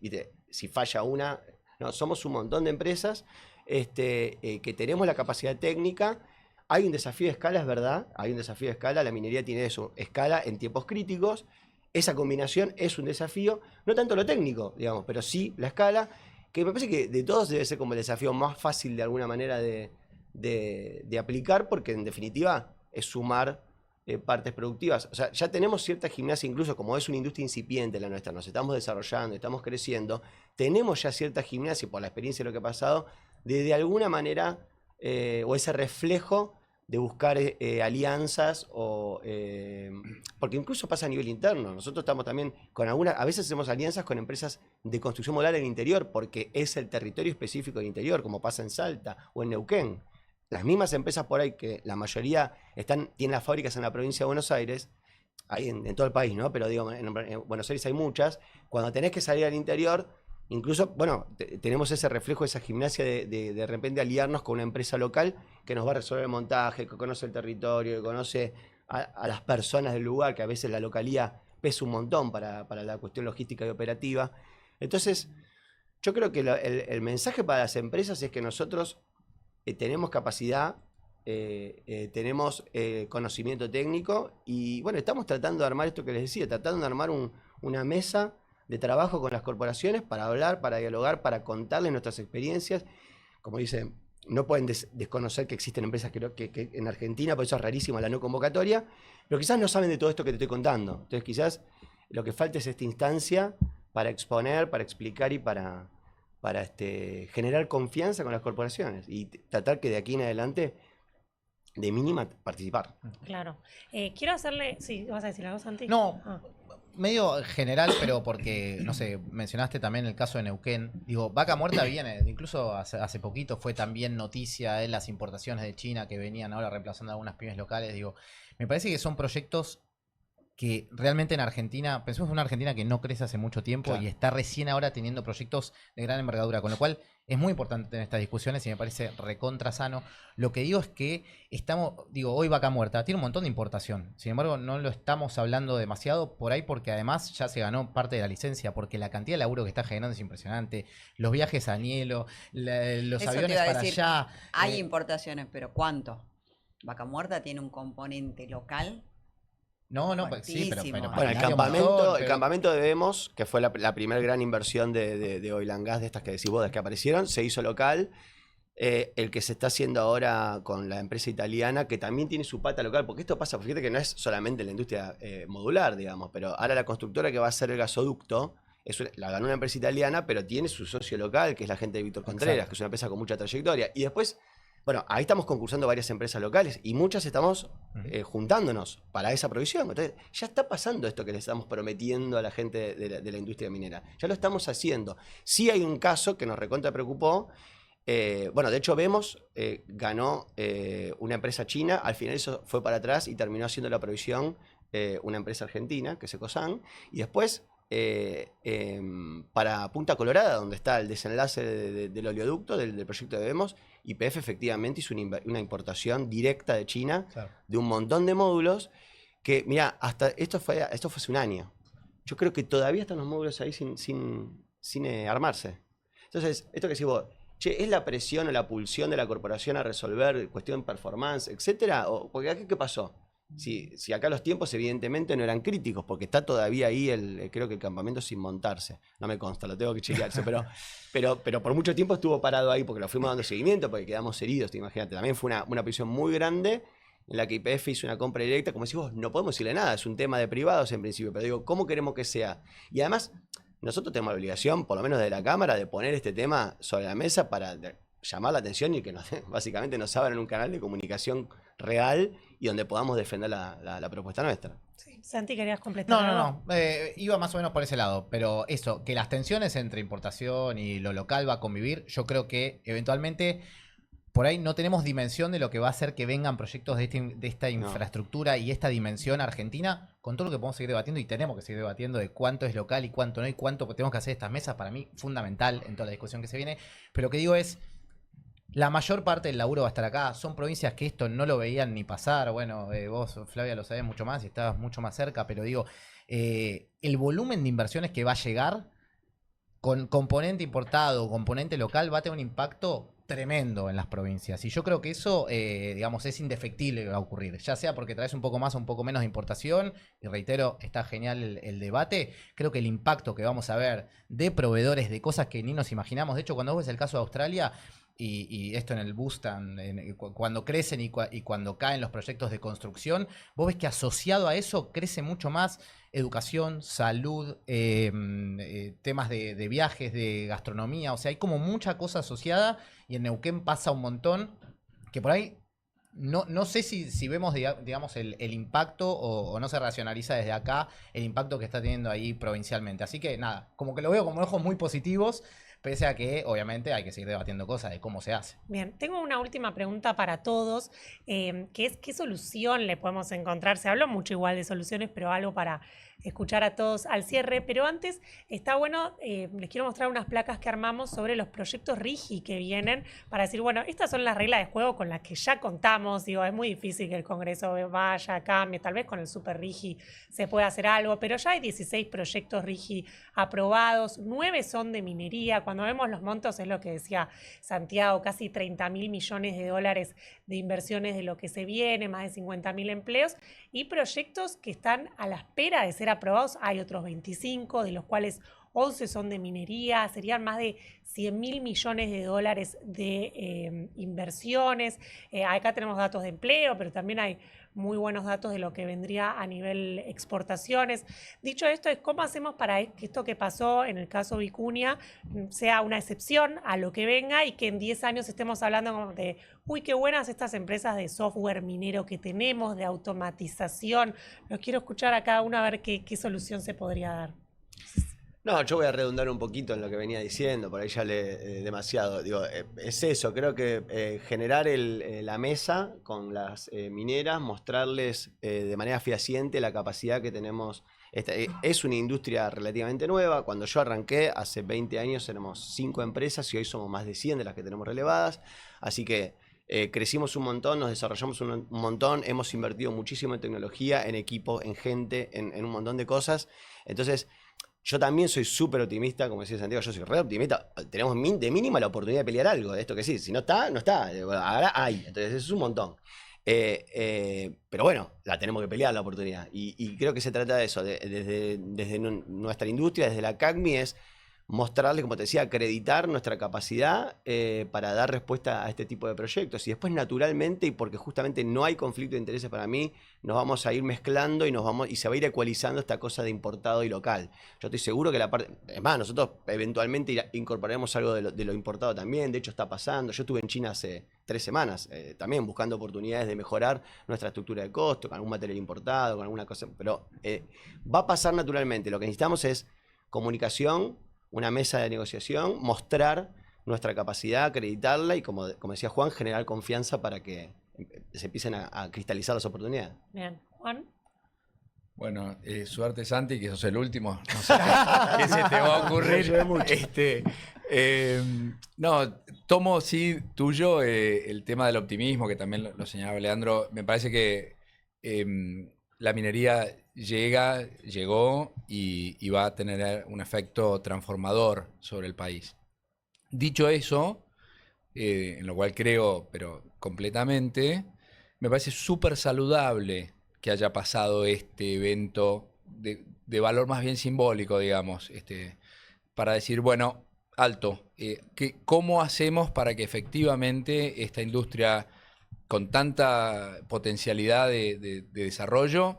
si falla una, no, somos un montón de empresas que tenemos la capacidad técnica. Hay un desafío de escala, es verdad, hay un desafío de escala, la minería tiene eso, escala en tiempos críticos, esa combinación es un desafío, no tanto lo técnico, digamos, pero sí la escala, que me parece que de todos debe ser como el desafío más fácil de alguna manera de aplicar, porque en definitiva es sumar partes productivas. O sea, ya tenemos cierta gimnasia, incluso como es una industria incipiente la nuestra, nos estamos desarrollando, estamos creciendo, tenemos ya cierta gimnasia por la experiencia de lo que ha pasado, de alguna manera, o ese reflejo de buscar alianzas, porque incluso pasa a nivel interno. Nosotros estamos también con a veces hacemos alianzas con empresas de construcción modular en el interior, porque es el territorio específico del interior, como pasa en Salta o en Neuquén. Las mismas empresas por ahí, que la mayoría tienen las fábricas en la provincia de Buenos Aires, hay en todo el país, ¿no? Pero digo, en Buenos Aires hay muchas. Cuando tenés que salir al interior, incluso, bueno, tenemos ese reflejo, esa gimnasia de repente aliarnos con una empresa local que nos va a resolver el montaje, que conoce el territorio, que conoce a las personas del lugar, que a veces la localía pesa un montón para la cuestión logística y operativa. Entonces, yo creo que el mensaje para las empresas es que nosotros tenemos capacidad, tenemos conocimiento técnico y bueno, estamos tratando de armar esto que les decía, tratando de armar una mesa de trabajo con las corporaciones para hablar, para dialogar, para contarles nuestras experiencias. Como dice, no pueden desconocer que existen empresas que en Argentina, por eso es rarísima la no convocatoria, pero quizás no saben de todo esto que te estoy contando. Entonces quizás lo que falta es esta instancia para exponer, para explicar y para generar confianza con las corporaciones y tratar que de aquí en adelante, de mínima, participar. Claro. Quiero hacerle... Sí, ¿vas a decir algo, Santi? No, medio general, pero porque, no sé, mencionaste también el caso de Neuquén. Digo, Vaca Muerta viene, incluso hace poquito fue también noticia de las importaciones de China que venían ahora reemplazando a algunas pymes locales. Digo, me parece que son proyectos que realmente en Argentina, pensemos en una Argentina que no crece hace mucho tiempo, claro, y está recién ahora teniendo proyectos de gran envergadura, con lo cual es muy importante tener estas discusiones y me parece recontra sano. Lo que digo es que hoy Vaca Muerta tiene un montón de importación, sin embargo no lo estamos hablando demasiado por ahí porque además ya se ganó parte de la licencia, porque la cantidad de laburo que está generando es impresionante, los viajes a Anielo, los Eso aviones para allá. Hay importaciones, pero ¿cuánto? Vaca Muerta tiene un componente local No, sí, pero Fuertísimo. Bueno, el maquinaria un montón, pero- campamento de Vemos, que fue la primera gran inversión de Oil and Gas, de estas que decís vos, de las que aparecieron, se hizo local. El que se está haciendo ahora con la empresa italiana, que también tiene su pata local, porque esto pasa, fíjate que no es solamente la industria modular, digamos, pero ahora la constructora que va a hacer el gasoducto, la ganó una empresa italiana, pero tiene su socio local, que es la gente de Víctor Contreras, Exacto. que es una empresa con mucha trayectoria. Y después, bueno, ahí estamos concursando varias empresas locales y muchas estamos juntándonos para esa provisión. Entonces, ya está pasando esto que le estamos prometiendo a la gente de la industria minera. Ya lo estamos haciendo. Sí hay un caso que nos recontra preocupó. Bueno, de hecho Vemos ganó una empresa china, al final eso fue para atrás y terminó haciendo la provisión una empresa argentina, que es Ecosan, y después para Punta Colorada, donde está el desenlace del oleoducto, del proyecto de Vemos, YPF efectivamente hizo una importación directa de China Claro. de un montón de módulos que, mira, hasta esto fue hace un año. Yo creo que todavía están los módulos ahí sin armarse. Entonces, esto que decís vos, che, ¿es la presión o la pulsión de la corporación a resolver cuestión performance, etcétera? Porque acá, ¿qué pasó? Si acá los tiempos evidentemente no eran críticos, porque está todavía ahí creo que el campamento sin montarse. No me consta, lo tengo que chequearse, pero por mucho tiempo estuvo parado ahí porque lo fuimos dando seguimiento, porque quedamos heridos, te imagínate. También fue una presión muy grande en la que YPF hizo una compra directa, como decís vos, no podemos decirle nada, es un tema de privados en principio, pero digo, ¿cómo queremos que sea? Y además, nosotros tenemos la obligación, por lo menos de la Cámara, de poner este tema sobre la mesa para llamar la atención y que básicamente nos abran un canal de comunicación real y donde podamos defender la propuesta nuestra. Sí. Santi, ¿querías completar algo? No. Iba más o menos por ese lado. Pero eso, que las tensiones entre importación y lo local va a convivir, yo creo que eventualmente por ahí no tenemos dimensión de lo que va a hacer que vengan proyectos de esta infraestructura y esta dimensión argentina, con todo lo que podemos seguir debatiendo y tenemos que seguir debatiendo de cuánto es local y cuánto no y cuánto tenemos que hacer estas mesas, para mí fundamental en toda la discusión que se viene. Pero lo que digo es, la mayor parte del laburo va a estar acá. Son provincias que esto no lo veían ni pasar. Bueno, vos, Flavia, lo sabés mucho más y estabas mucho más cerca, pero digo, el volumen de inversiones que va a llegar con componente importado, componente local, va a tener un impacto tremendo en las provincias. Y yo creo que eso, digamos, es indefectible que va a ocurrir. Ya sea porque traes un poco más o un poco menos de importación, y reitero, está genial el debate. Creo que el impacto que vamos a ver de proveedores de cosas que ni nos imaginamos. De hecho, cuando vos ves el caso de Australia, y esto en el Bustan, cuando crecen y cuando caen los proyectos de construcción, vos ves que asociado a eso crece mucho más educación, salud, temas de viajes, de gastronomía, o sea, hay como mucha cosa asociada y en Neuquén pasa un montón que por ahí no sé si vemos, digamos, el impacto o no se racionaliza desde acá el impacto que está teniendo ahí provincialmente. Así que nada, como que lo veo con ojos muy positivos, pese a que obviamente hay que seguir debatiendo cosas de cómo se hace. Bien, tengo una última pregunta para todos, que es ¿qué solución le podemos encontrar? Se habló mucho igual de soluciones, pero algo para escuchar a todos al cierre. Pero antes, está bueno, les quiero mostrar unas placas que armamos sobre los proyectos RIGI que vienen, para decir, bueno, estas son las reglas de juego con las que ya contamos. Digo, es muy difícil que el Congreso vaya, cambie, tal vez con el Super RIGI se puede hacer algo, pero ya hay 16 proyectos RIGI aprobados, 9 son de minería. Cuando vemos los montos, es lo que decía Santiago, casi 30.000 millones de dólares de inversiones de lo que se viene, más de 50.000 empleos y proyectos que están a la espera de ser aprobados. Hay otros 25, de los cuales 11 son de minería, serían más de 100.000 millones de dólares de inversiones. Acá tenemos datos de empleo, pero también hay muy buenos datos de lo que vendría a nivel exportaciones. Dicho esto, es cómo hacemos para que esto que pasó en el caso Vicuña sea una excepción a lo que venga y que en 10 años estemos hablando de, uy, qué buenas estas empresas de software minero que tenemos, de automatización. Los quiero escuchar a cada uno a ver qué solución se podría dar. No, yo voy a redundar un poquito en lo que venía diciendo, por ahí ya demasiado. Digo, es eso, creo que generar la mesa con las mineras, mostrarles de manera fehaciente la capacidad que tenemos. Es una industria relativamente nueva. Cuando yo arranqué, hace 20 años éramos 5 empresas y hoy somos más de 100 de las que tenemos relevadas. Así que crecimos un montón, nos desarrollamos un montón, hemos invertido muchísimo en tecnología, en equipo, en gente, en un montón de cosas. Entonces, yo también soy súper optimista, como decía Santiago, yo soy re optimista. Tenemos de mínima la oportunidad de pelear algo de esto que sí. Si no está, no está. Ahora hay. Entonces eso es un montón. Pero bueno, la tenemos que pelear la oportunidad. Y creo que se trata de eso, desde nuestra industria, desde la CACMI, es mostrarle, como te decía, acreditar nuestra capacidad para dar respuesta a este tipo de proyectos. Y después, naturalmente, y porque justamente no hay conflicto de intereses para mí, nos vamos a ir mezclando y se va a ir ecualizando esta cosa de importado y local. Yo estoy seguro que la parte... Es más, nosotros eventualmente incorporaremos algo de lo importado también. De hecho, está pasando. Yo estuve en China hace 3 semanas, también buscando oportunidades de mejorar nuestra estructura de costo, con algún material importado, con alguna cosa. Pero va a pasar naturalmente. Lo que necesitamos es comunicación, una mesa de negociación, mostrar nuestra capacidad, acreditarla y, como decía Juan, generar confianza para que se empiecen a cristalizar las oportunidades. Bien, Juan. Bueno, suerte Santi, que sos el último. No sé qué se te va a ocurrir. No, tomo sí tuyo el tema del optimismo, que también lo señalaba Leandro. Me parece que la minería llegó y va a tener un efecto transformador sobre el país. Dicho eso, en lo cual creo, pero completamente, me parece súper saludable que haya pasado este evento de valor más bien simbólico, digamos, para decir, bueno, alto, ¿cómo hacemos para que efectivamente esta industria con tanta potencialidad de desarrollo,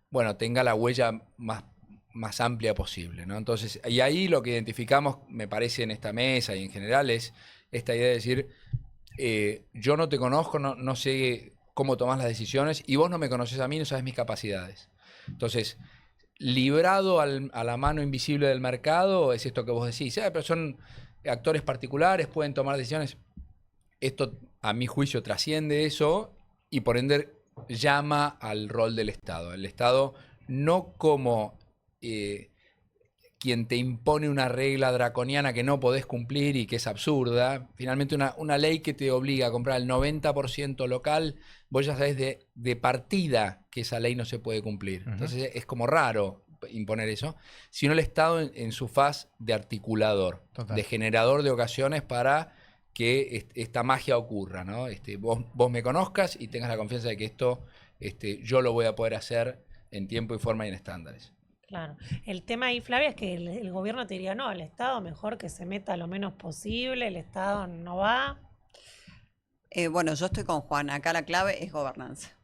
bueno, tenga la huella más amplia posible, ¿no? Entonces, y ahí lo que identificamos, me parece, en esta mesa y en general es esta idea de decir, yo no te conozco, no sé cómo tomás las decisiones y vos no me conoces a mí, no sabes mis capacidades. Entonces, librado a la mano invisible del mercado, es esto que vos decís, pero son actores particulares, pueden tomar decisiones. Esto, a mi juicio, trasciende eso y por ende llama al rol del Estado. El Estado no como quien te impone una regla draconiana que no podés cumplir y que es absurda. Finalmente una ley que te obliga a comprar el 90% local, vos ya sabés de partida que esa ley no se puede cumplir. Uh-huh. Entonces es como raro imponer eso, sino el Estado en su faz de articulador, total, de generador de ocasiones para que esta magia ocurra, ¿no? Vos me conozcas y tengas la confianza de que esto yo lo voy a poder hacer en tiempo y forma y en estándares. Claro. El tema ahí, Flavia, es que el gobierno te diría, no, el Estado mejor que se meta lo menos posible, el Estado no va. Bueno, yo estoy con Juan. Acá la clave es gobernanza.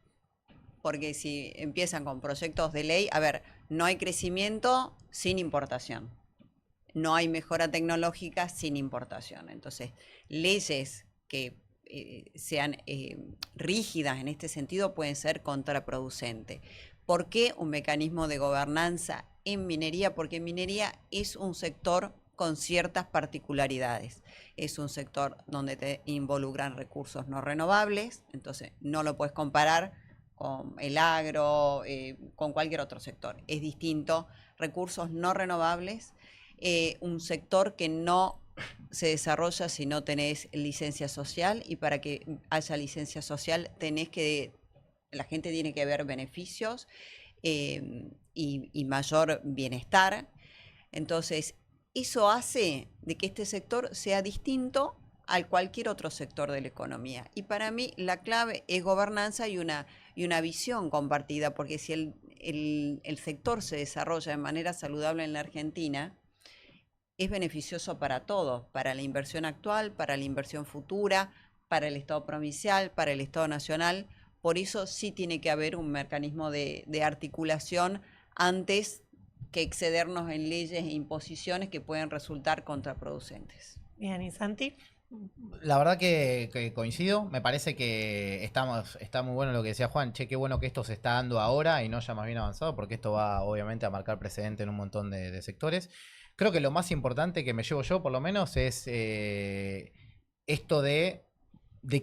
Porque si empiezan con proyectos de ley, a ver, no hay crecimiento sin importación. No hay mejora tecnológica sin importación. Entonces, leyes que sean rígidas en este sentido pueden ser contraproducentes. ¿Por qué un mecanismo de gobernanza en minería? Porque minería es un sector con ciertas particularidades. Es un sector donde te involucran recursos no renovables, entonces no lo puedes comparar con el agro, con cualquier otro sector. Es distinto. Recursos no renovables, un sector que no se desarrolla si no tenés licencia social, y para que haya licencia social la gente tiene que ver beneficios y mayor bienestar. Entonces, eso hace de que este sector sea distinto a cualquier otro sector de la economía. Y para mí la clave es gobernanza y una visión compartida, porque si el sector se desarrolla de manera saludable en la Argentina, es beneficioso para todos, para la inversión actual, para la inversión futura, para el Estado provincial, para el Estado nacional. Por eso sí tiene que haber un mecanismo de articulación antes que excedernos en leyes e imposiciones que pueden resultar contraproducentes. Bien, ¿y Santi? La verdad que coincido, me parece que está muy bueno lo que decía Juan, qué bueno que esto se está dando ahora y no ya más bien avanzado, porque esto va obviamente a marcar precedente en un montón de sectores. Creo que lo más importante que me llevo yo, por lo menos, es esto de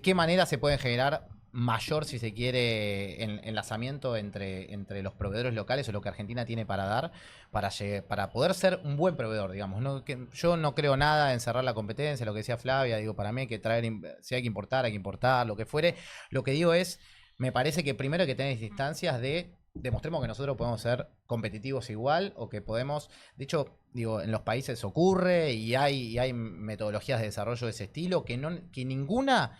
qué manera se pueden generar mayor, si se quiere, enlazamiento entre los proveedores locales o lo que Argentina tiene para dar, para poder ser un buen proveedor, digamos. Yo no creo nada en cerrar la competencia, lo que decía Flavia, digo, para mí hay que si hay que importar, lo que fuere. Lo que digo es, me parece que primero hay que tener instancias de demostremos que nosotros podemos ser competitivos igual, o que podemos, de hecho, digo, en los países ocurre y hay metodologías de desarrollo de ese estilo que ninguna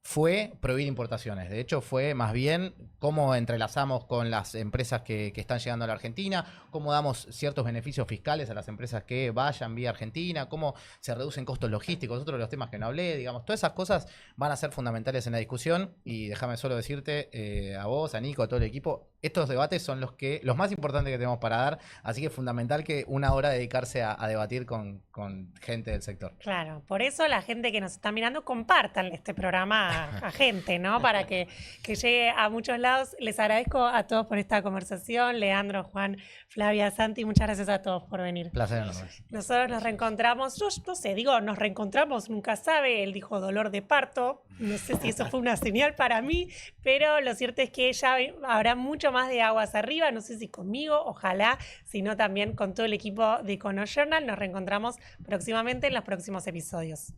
fue prohibir importaciones. De hecho, fue más bien cómo entrelazamos con las empresas que están llegando a la Argentina, cómo damos ciertos beneficios fiscales a las empresas que vayan vía Argentina, cómo se reducen costos logísticos, otro de los temas que no hablé, digamos, todas esas cosas van a ser fundamentales en la discusión. Y déjame solo decirte, a vos, a Nico, a todo el equipo, estos debates son los más importantes que tenemos para dar, así que es fundamental que una hora dedicarse a debatir con gente del sector. Claro, por eso la gente que nos está mirando, compartan este programa a gente, ¿no? Para que llegue a muchos lados. Les agradezco a todos por esta conversación. Leandro, Juan, Flavia, Santi, muchas gracias a todos por venir. Placer enorme. Nosotros nos reencontramos, yo no sé, digo, nos reencontramos, nunca sabe, él dijo dolor de parto, no sé si eso fue una señal para mí, pero lo cierto es que ya habrá mucho más de Aguas Arriba, no sé si conmigo, ojalá, sino también con todo el equipo de EconoJournal. Nos reencontramos próximamente en los próximos episodios.